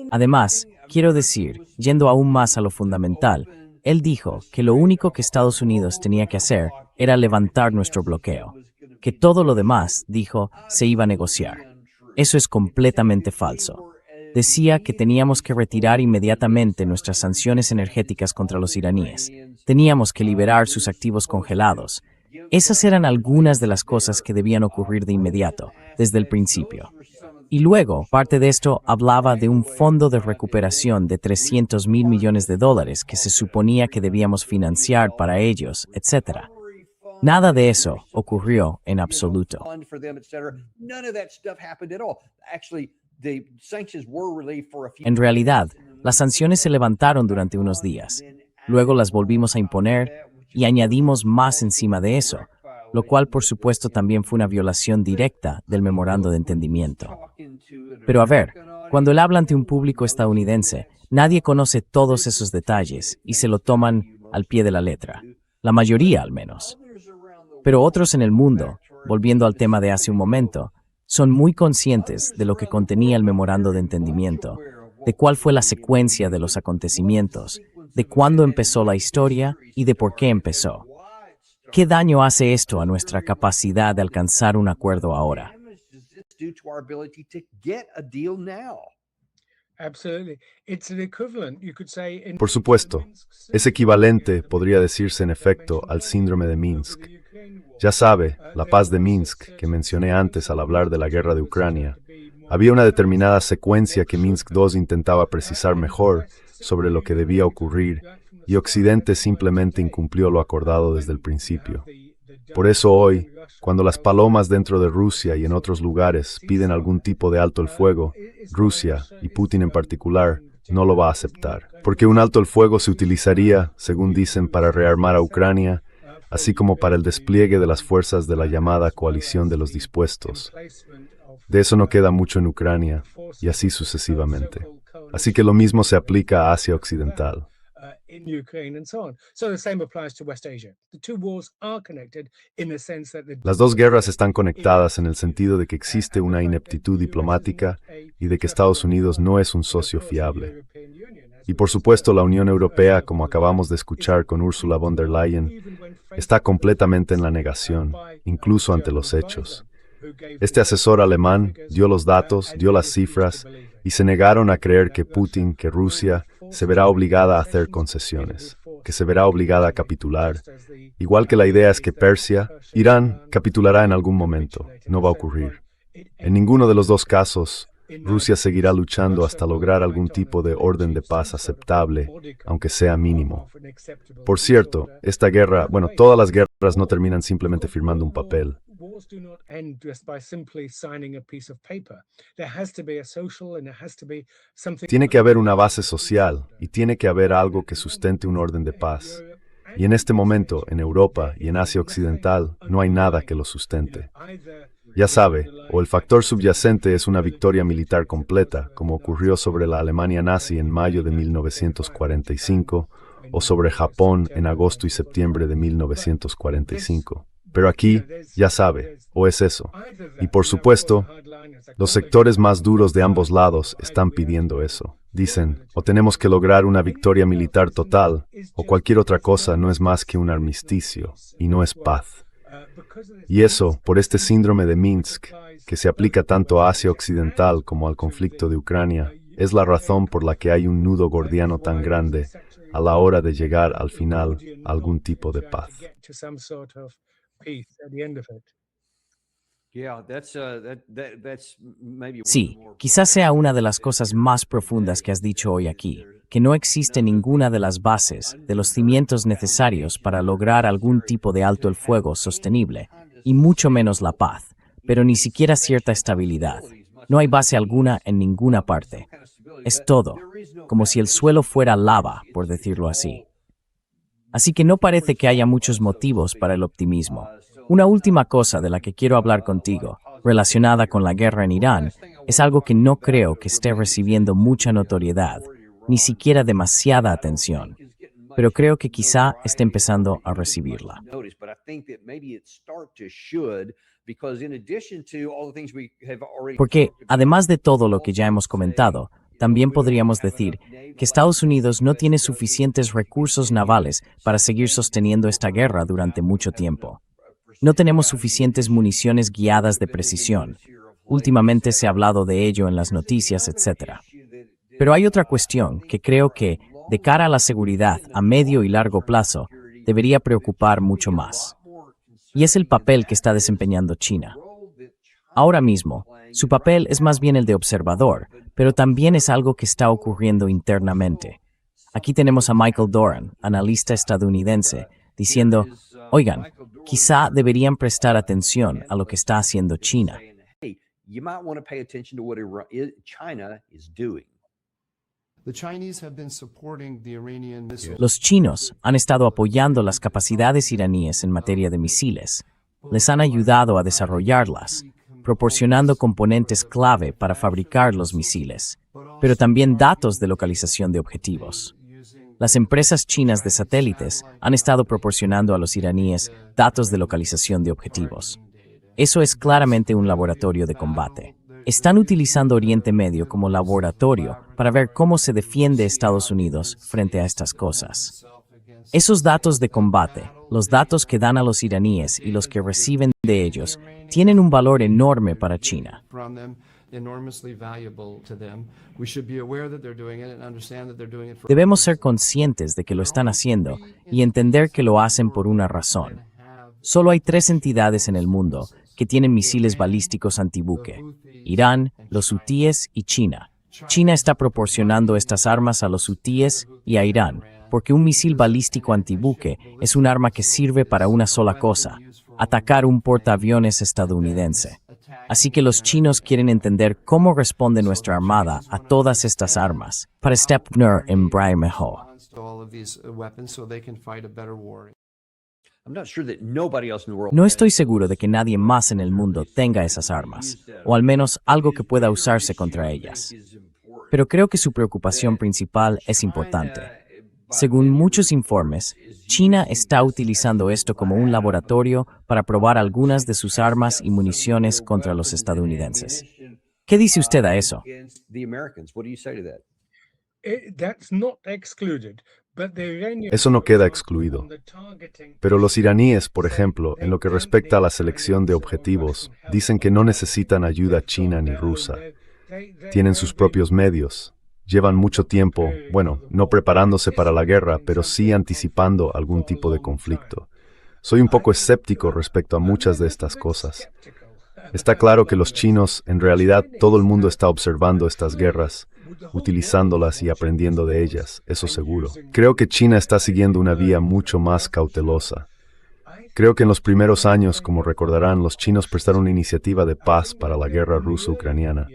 Además, quiero decir, yendo aún más a lo fundamental, él dijo que lo único que Estados Unidos tenía que hacer era levantar nuestro bloqueo. que todo lo demás, dijo, se iba a negociar. Eso es completamente falso. Decía que teníamos que retirar inmediatamente nuestras sanciones energéticas contra los iraníes. Teníamos que liberar sus activos congelados. Esas eran algunas de las cosas que debían ocurrir de inmediato, desde el principio. Y luego, parte de esto hablaba de un fondo de recuperación de $300 mil millones que se suponía que debíamos financiar para ellos, etc. Nada de eso ocurrió en absoluto. En realidad, las sanciones se levantaron durante unos días. Luego las volvimos a imponer y añadimos más encima de eso, lo cual por supuesto también fue una violación directa del memorando de entendimiento. Pero a ver, cuando él habla ante un público estadounidense, nadie conoce todos esos detalles y se lo toman al pie de la letra. La mayoría al menos. Pero otros en el mundo, volviendo al tema de hace un momento, son muy conscientes de lo que contenía el memorando de entendimiento, de cuál fue la secuencia de los acontecimientos, de cuándo empezó la historia y de por qué empezó. ¿Qué daño hace esto a nuestra capacidad de alcanzar un acuerdo ahora? Por supuesto, es equivalente, podría decirse en efecto, al síndrome de Minsk. Ya sabe, la paz de Minsk, que mencioné antes al hablar de la guerra de Ucrania, había una determinada secuencia que Minsk II intentaba precisar mejor sobre lo que debía ocurrir, y Occidente simplemente incumplió lo acordado desde el principio. Por eso hoy, cuando las palomas dentro de Rusia y en otros lugares piden algún tipo de alto el fuego, Rusia, y Putin en particular, no lo va a aceptar. Porque un alto el fuego se utilizaría, según dicen, para rearmar a Ucrania, así como para el despliegue de las fuerzas de la llamada coalición de los dispuestos. De eso no queda mucho en Ucrania, y así sucesivamente. Así que lo mismo se aplica a Asia Occidental. Las dos guerras están conectadas en el sentido de que existe una ineptitud diplomática y de que Estados Unidos no es un socio fiable. Y por supuesto la Unión Europea, como acabamos de escuchar con Ursula von der Leyen, está completamente en la negación, incluso ante los hechos. Este asesor alemán dio los datos, dio las cifras, y se negaron a creer que Putin, que Rusia, se verá obligada a hacer concesiones, que se verá obligada a capitular. Igual que la idea es que Persia, Irán, capitulará en algún momento. No va a ocurrir. En ninguno de los dos casos, Rusia seguirá luchando hasta lograr algún tipo de orden de paz aceptable, aunque sea mínimo. Por cierto, esta guerra, todas las guerras no terminan simplemente firmando un papel. Tiene que haber una base social y tiene que haber algo que sustente un orden de paz. Y en este momento, en Europa y en Asia Occidental, no hay nada que lo sustente. Ya sabe, o el factor subyacente es una victoria militar completa, como ocurrió sobre la Alemania nazi en mayo de 1945, o sobre Japón en agosto y septiembre de 1945. Pero aquí, ya sabe, o es eso. Y por supuesto, los sectores más duros de ambos lados están pidiendo eso. Dicen, o tenemos que lograr una victoria militar total, o cualquier otra cosa no es más que un armisticio, y no es paz. Y eso, por este síndrome de Minsk, que se aplica tanto a Asia Occidental como al conflicto de Ucrania, es la razón por la que hay un nudo gordiano tan grande a la hora de llegar al final a algún tipo de paz. Sí, quizás sea una de las cosas más profundas que has dicho hoy aquí, que no existe ninguna de las bases, de los cimientos necesarios para lograr algún tipo de alto el fuego sostenible, y mucho menos la paz, pero ni siquiera cierta estabilidad. No hay base alguna en ninguna parte. Es todo, como si el suelo fuera lava, por decirlo así. Así que no parece que haya muchos motivos para el optimismo. Una última cosa de la que quiero hablar contigo, relacionada con la guerra en Irán, es algo que no creo que esté recibiendo mucha notoriedad, ni siquiera demasiada atención, pero creo que quizá esté empezando a recibirla. Porque, además de todo lo que ya hemos comentado, también podríamos decir que Estados Unidos no tiene suficientes recursos navales para seguir sosteniendo esta guerra durante mucho tiempo. No tenemos suficientes municiones guiadas de precisión. Últimamente se ha hablado de ello en las noticias, etc. Pero hay otra cuestión que creo que, de cara a la seguridad a medio y largo plazo, debería preocupar mucho más. Y es el papel que está desempeñando China. Ahora mismo, su papel es más bien el de observador, pero también es algo que está ocurriendo internamente. Aquí tenemos a Michael Doran, analista estadounidense, diciendo, oigan, quizá deberían prestar atención a lo que está haciendo China. Los chinos han estado apoyando las capacidades iraníes en materia de misiles. Les han ayudado a desarrollarlas, proporcionando componentes clave para fabricar los misiles, pero también datos de localización de objetivos. Las empresas chinas de satélites han estado proporcionando a los iraníes datos de localización de objetivos. Eso es claramente un laboratorio de combate. Están utilizando Oriente Medio como laboratorio para ver cómo se defiende Estados Unidos frente a estas cosas. Esos datos de combate, los datos que dan a los iraníes y los que reciben de ellos, tienen un valor enorme para China. Debemos ser conscientes de que lo están haciendo y entender que lo hacen por una razón. Solo hay 3 entidades en el mundo que tienen misiles balísticos antibuque: Irán, los hutíes y China. China está proporcionando estas armas a los hutíes y a Irán, porque un misil balístico antibuque es un arma que sirve para una sola cosa: atacar un portaaviones estadounidense. Así que los chinos quieren entender cómo responde nuestra armada a todas estas armas, para stepner en Brian mejor. No estoy seguro de que nadie más en el mundo tenga esas armas, o al menos algo que pueda usarse contra ellas. Pero creo que su preocupación principal es importante. Según muchos informes, China está utilizando esto como un laboratorio para probar algunas de sus armas y municiones contra los estadounidenses. ¿Qué dice usted a eso? Eso no queda excluido. Pero los iraníes, por ejemplo, en lo que respecta a la selección de objetivos, dicen que no necesitan ayuda china ni rusa. Tienen sus propios medios. Llevan mucho tiempo, no preparándose para la guerra, pero sí anticipando algún tipo de conflicto. Soy un poco escéptico respecto a muchas de estas cosas. Está claro que los chinos, en realidad, todo el mundo está observando estas guerras, utilizándolas y aprendiendo de ellas, eso seguro. Creo que China está siguiendo una vía mucho más cautelosa. Creo que en los primeros años, como recordarán, los chinos prestaron una iniciativa de paz para la guerra ruso-ucraniana,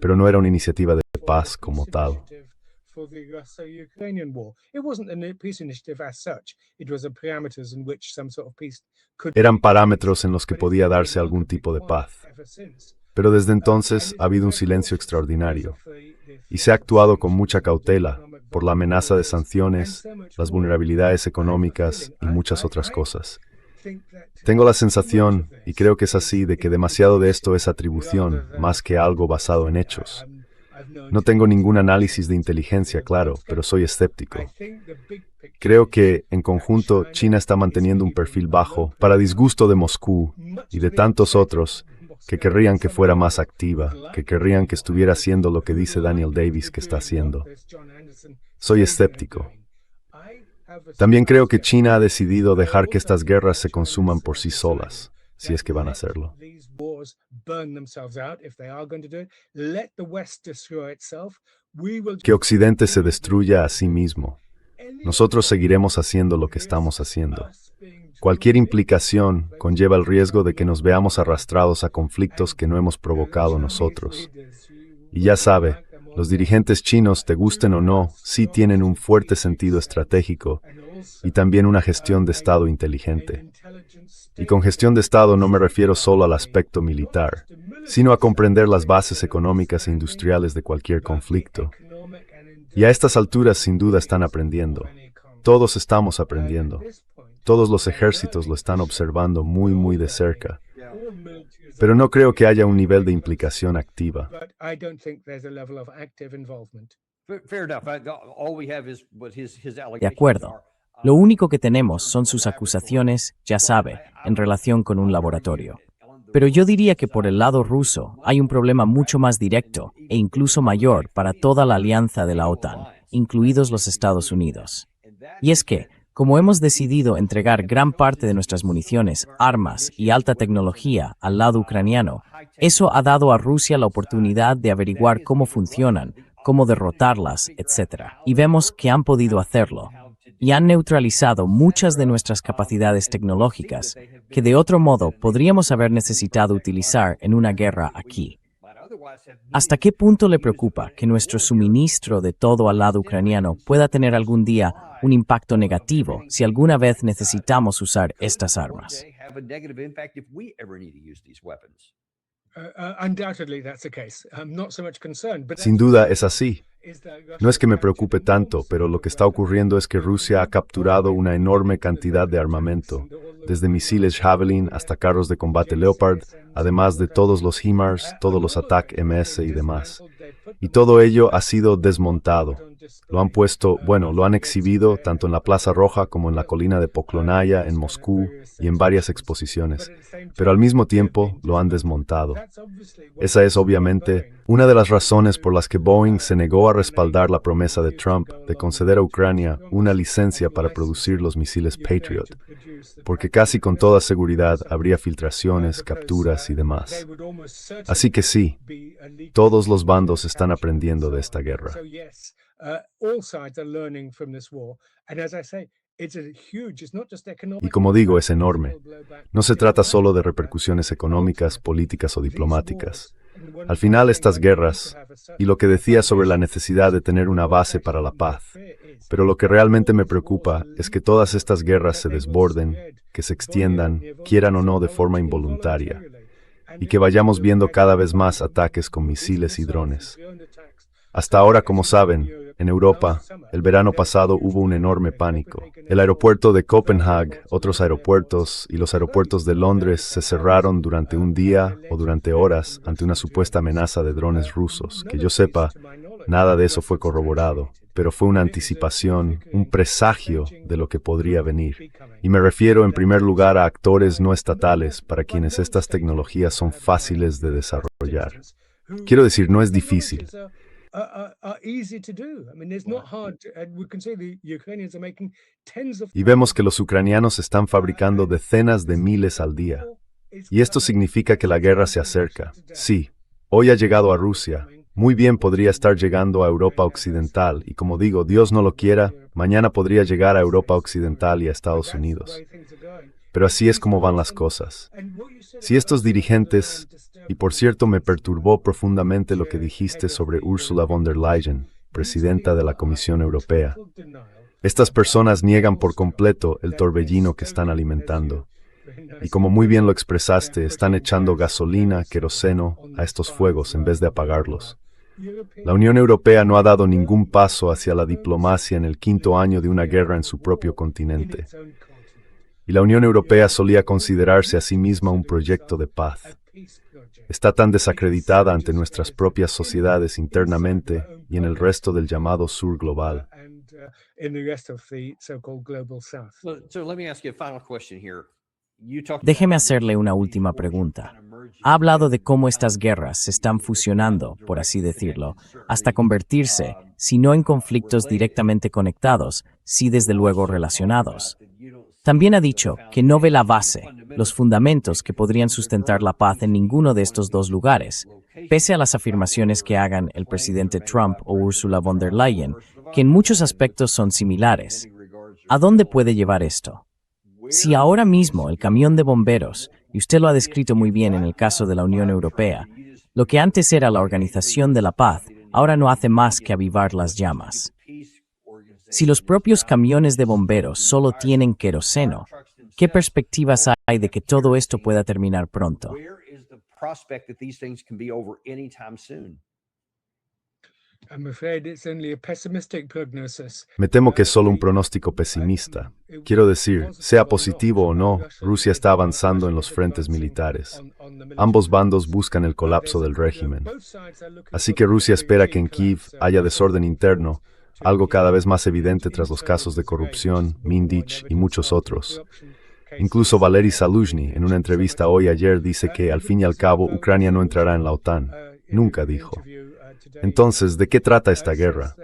pero no era una iniciativa de paz como tal. Eran parámetros en los que podía darse algún tipo de paz. Pero desde entonces ha habido un silencio extraordinario y se ha actuado con mucha cautela por la amenaza de sanciones, las vulnerabilidades económicas y muchas otras cosas. Tengo la sensación, y creo que es así, de que demasiado de esto es atribución más que algo basado en hechos. No tengo ningún análisis de inteligencia, claro, pero soy escéptico. Creo que, en conjunto, China está manteniendo un perfil bajo para disgusto de Moscú y de tantos otros que querrían que fuera más activa, que querrían que estuviera haciendo lo que dice Daniel Davis que está haciendo. Soy escéptico. También creo que China ha decidido dejar que estas guerras se consuman por sí solas, si es que van a hacerlo. Que Occidente se destruya a sí mismo. Nosotros seguiremos haciendo lo que estamos haciendo. Cualquier implicación conlleva el riesgo de que nos veamos arrastrados a conflictos que no hemos provocado nosotros. Y ya sabe, los dirigentes chinos, te gusten o no, sí tienen un fuerte sentido estratégico y también una gestión de Estado inteligente. Y con gestión de Estado no me refiero solo al aspecto militar, sino a comprender las bases económicas e industriales de cualquier conflicto. Y a estas alturas sin duda están aprendiendo. Todos estamos aprendiendo. Todos los ejércitos lo están observando muy de cerca. Pero no creo que haya un nivel de implicación activa. De acuerdo. Lo único que tenemos son sus acusaciones, ya sabe, en relación con un laboratorio. Pero yo diría que por el lado ruso hay un problema mucho más directo e incluso mayor para toda la alianza de la OTAN, incluidos los Estados Unidos. Y es que, como hemos decidido entregar gran parte de nuestras municiones, armas y alta tecnología al lado ucraniano, eso ha dado a Rusia la oportunidad de averiguar cómo funcionan, cómo derrotarlas, etc. Y vemos que han podido hacerlo. Y han neutralizado muchas de nuestras capacidades tecnológicas que de otro modo podríamos haber necesitado utilizar en una guerra aquí. ¿Hasta qué punto le preocupa que nuestro suministro de todo al lado ucraniano pueda tener algún día un impacto negativo si alguna vez necesitamos usar estas armas? Undoubtedly, that's the case. I'm not so much concerned, but Sin duda es así. No es que me preocupe tanto, pero lo que está ocurriendo es que Rusia ha capturado una enorme cantidad de armamento, desde misiles Javelin hasta carros de combate Leopard, además de todos los HIMARS, todos los ATAK-MS y demás. Y todo ello ha sido desmontado. Lo han puesto, lo han exhibido tanto en la Plaza Roja como en la colina de Poklonaya, en Moscú y en varias exposiciones, pero al mismo tiempo lo han desmontado. Esa es obviamente una de las razones por las que Boeing se negó a respaldar la promesa de Trump de conceder a Ucrania una licencia para producir los misiles Patriot, porque casi con toda seguridad habría filtraciones, capturas y demás. Así que sí, todos los bandos están aprendiendo de esta guerra. Y como digo, es enorme. No se trata solo de repercusiones económicas, políticas o diplomáticas. Al final estas guerras, y lo que decía sobre la necesidad de tener una base para la paz, pero lo que realmente me preocupa es que todas estas guerras se desborden, que se extiendan, quieran o no de forma involuntaria, y que vayamos viendo cada vez más ataques con misiles y drones. Hasta ahora, como saben, en Europa, el verano pasado hubo un enorme pánico. El aeropuerto de Copenhague, otros aeropuertos y los aeropuertos de Londres se cerraron durante un día o durante horas ante una supuesta amenaza de drones rusos. Que yo sepa, nada de eso fue corroborado, pero fue una anticipación, un presagio de lo que podría venir. Y me refiero en primer lugar a actores no estatales para quienes estas tecnologías son fáciles de desarrollar. Quiero decir, no es difícil. Y vemos que los ucranianos están fabricando decenas de miles al día. Y esto significa que la guerra se acerca. Sí, hoy ha llegado a Rusia. Muy bien podría estar llegando a Europa Occidental. Y como digo, Dios no lo quiera, mañana podría llegar a Europa Occidental y a Estados Unidos. Pero así es como van las cosas. Si estos dirigentes, y por cierto me perturbó profundamente lo que dijiste sobre Ursula von der Leyen, presidenta de la Comisión Europea. Estas personas niegan por completo el torbellino que están alimentando. Y como muy bien lo expresaste, están echando gasolina, queroseno a estos fuegos en vez de apagarlos. La Unión Europea no ha dado ningún paso hacia la diplomacia en el 5º año de una guerra en su propio continente. Y la Unión Europea solía considerarse a sí misma un proyecto de paz. Está tan desacreditada ante nuestras propias sociedades internamente y en el resto del llamado sur global. Déjeme hacerle una última pregunta. Ha hablado de cómo estas guerras se están fusionando, por así decirlo, hasta convertirse, si no en conflictos directamente conectados, sí desde luego relacionados. También ha dicho que no ve la base, los fundamentos que podrían sustentar la paz en ninguno de estos dos lugares, pese a las afirmaciones que hagan el presidente Trump o Ursula von der Leyen, que en muchos aspectos son similares. ¿A dónde puede llevar esto? Si ahora mismo el camión de bomberos, y usted lo ha descrito muy bien en el caso de la Unión Europea, lo que antes era la Organización de la Paz, ahora no hace más que avivar las llamas. Si los propios camiones de bomberos solo tienen queroseno, ¿qué perspectivas hay de que todo esto pueda terminar pronto? Me temo que es solo un pronóstico pesimista. Quiero decir, sea positivo o no, Rusia está avanzando en los frentes militares. Ambos bandos buscan el colapso del régimen. Así que Rusia espera que en Kiev haya desorden interno, algo cada vez más evidente tras los casos de corrupción, Mindich y muchos otros. Incluso Valery Zaluzhny, en una entrevista hoy ayer, dice que al fin y al cabo Ucrania no entrará en la OTAN. Nunca dijo. Entonces, ¿de qué trata esta guerra?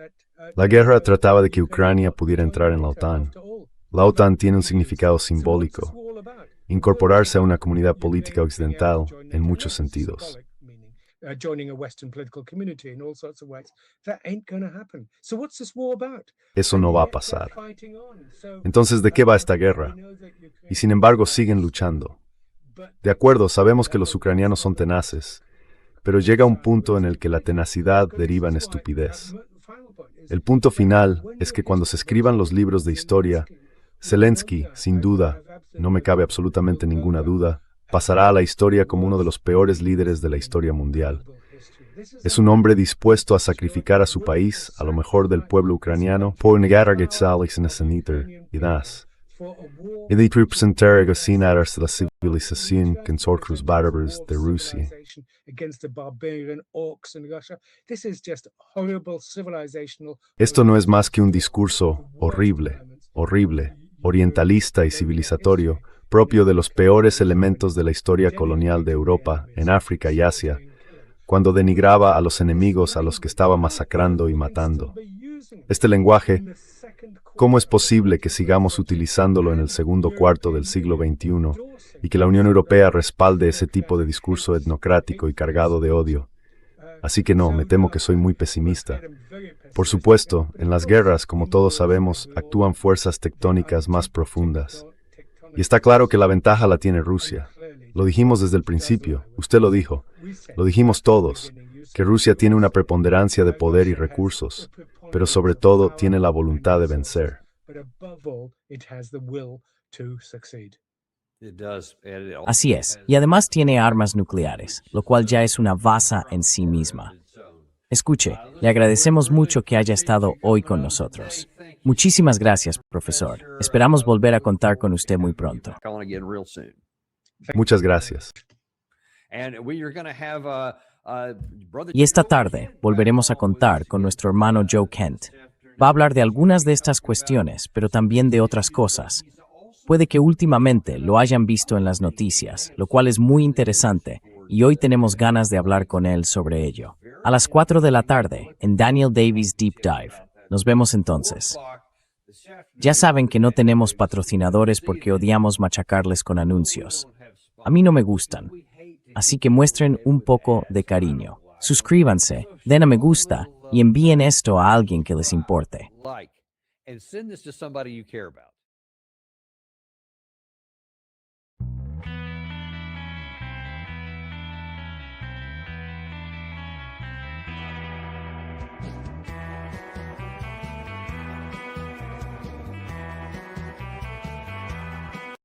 La guerra trataba de que Ucrania pudiera entrar en la OTAN. La OTAN tiene un significado simbólico, incorporarse a una comunidad política occidental en muchos sentidos. Eso no va a pasar. Entonces, ¿de qué va esta guerra? Y sin embargo, siguen luchando. De acuerdo, sabemos que los ucranianos son tenaces, pero llega un punto en el que la tenacidad deriva en estupidez. El punto final es que cuando se escriban los libros de historia, Zelensky, sin duda, no me cabe absolutamente ninguna duda, pasará a la historia como uno de los peores líderes de la historia mundial. Es un hombre dispuesto a sacrificar a su país, a lo mejor del pueblo ucraniano, por negar a y das. Y de representar a la civilización que los bárbaros de Rusia. Esto no es más que un discurso horrible, orientalista y civilizatorio, propio de los peores elementos de la historia colonial de Europa, en África y Asia, cuando denigraba a los enemigos a los que estaba masacrando y matando. Este lenguaje, ¿cómo es posible que sigamos utilizándolo en el segundo cuarto del siglo XXI y que la Unión Europea respalde ese tipo de discurso etnocrático y cargado de odio? Así que no, me temo que soy muy pesimista. Por supuesto, en las guerras, como todos sabemos, actúan fuerzas tectónicas más profundas. Y está claro que la ventaja la tiene Rusia. Lo dijimos desde el principio, usted lo dijo, lo dijimos todos, que Rusia tiene una preponderancia de poder y recursos, pero sobre todo tiene la voluntad de vencer. Así es, y además tiene armas nucleares, lo cual ya es una baza en sí misma. Escuche, le agradecemos mucho que haya estado hoy con nosotros. Muchísimas gracias, profesor. Esperamos volver a contar con usted muy pronto. Muchas gracias. Y esta tarde volveremos a contar con nuestro hermano Joe Kent. Va a hablar de algunas de estas cuestiones, pero también de otras cosas. Puede que últimamente lo hayan visto en las noticias, lo cual es muy interesante, y hoy tenemos ganas de hablar con él sobre ello. A las 4 de la tarde, en Daniel Davies Deep Dive. Nos vemos entonces. Ya saben que no tenemos patrocinadores porque odiamos machacarles con anuncios. A mí no me gustan. Así que muestren un poco de cariño. Suscríbanse, den a me gusta y envíen esto a alguien que les importe.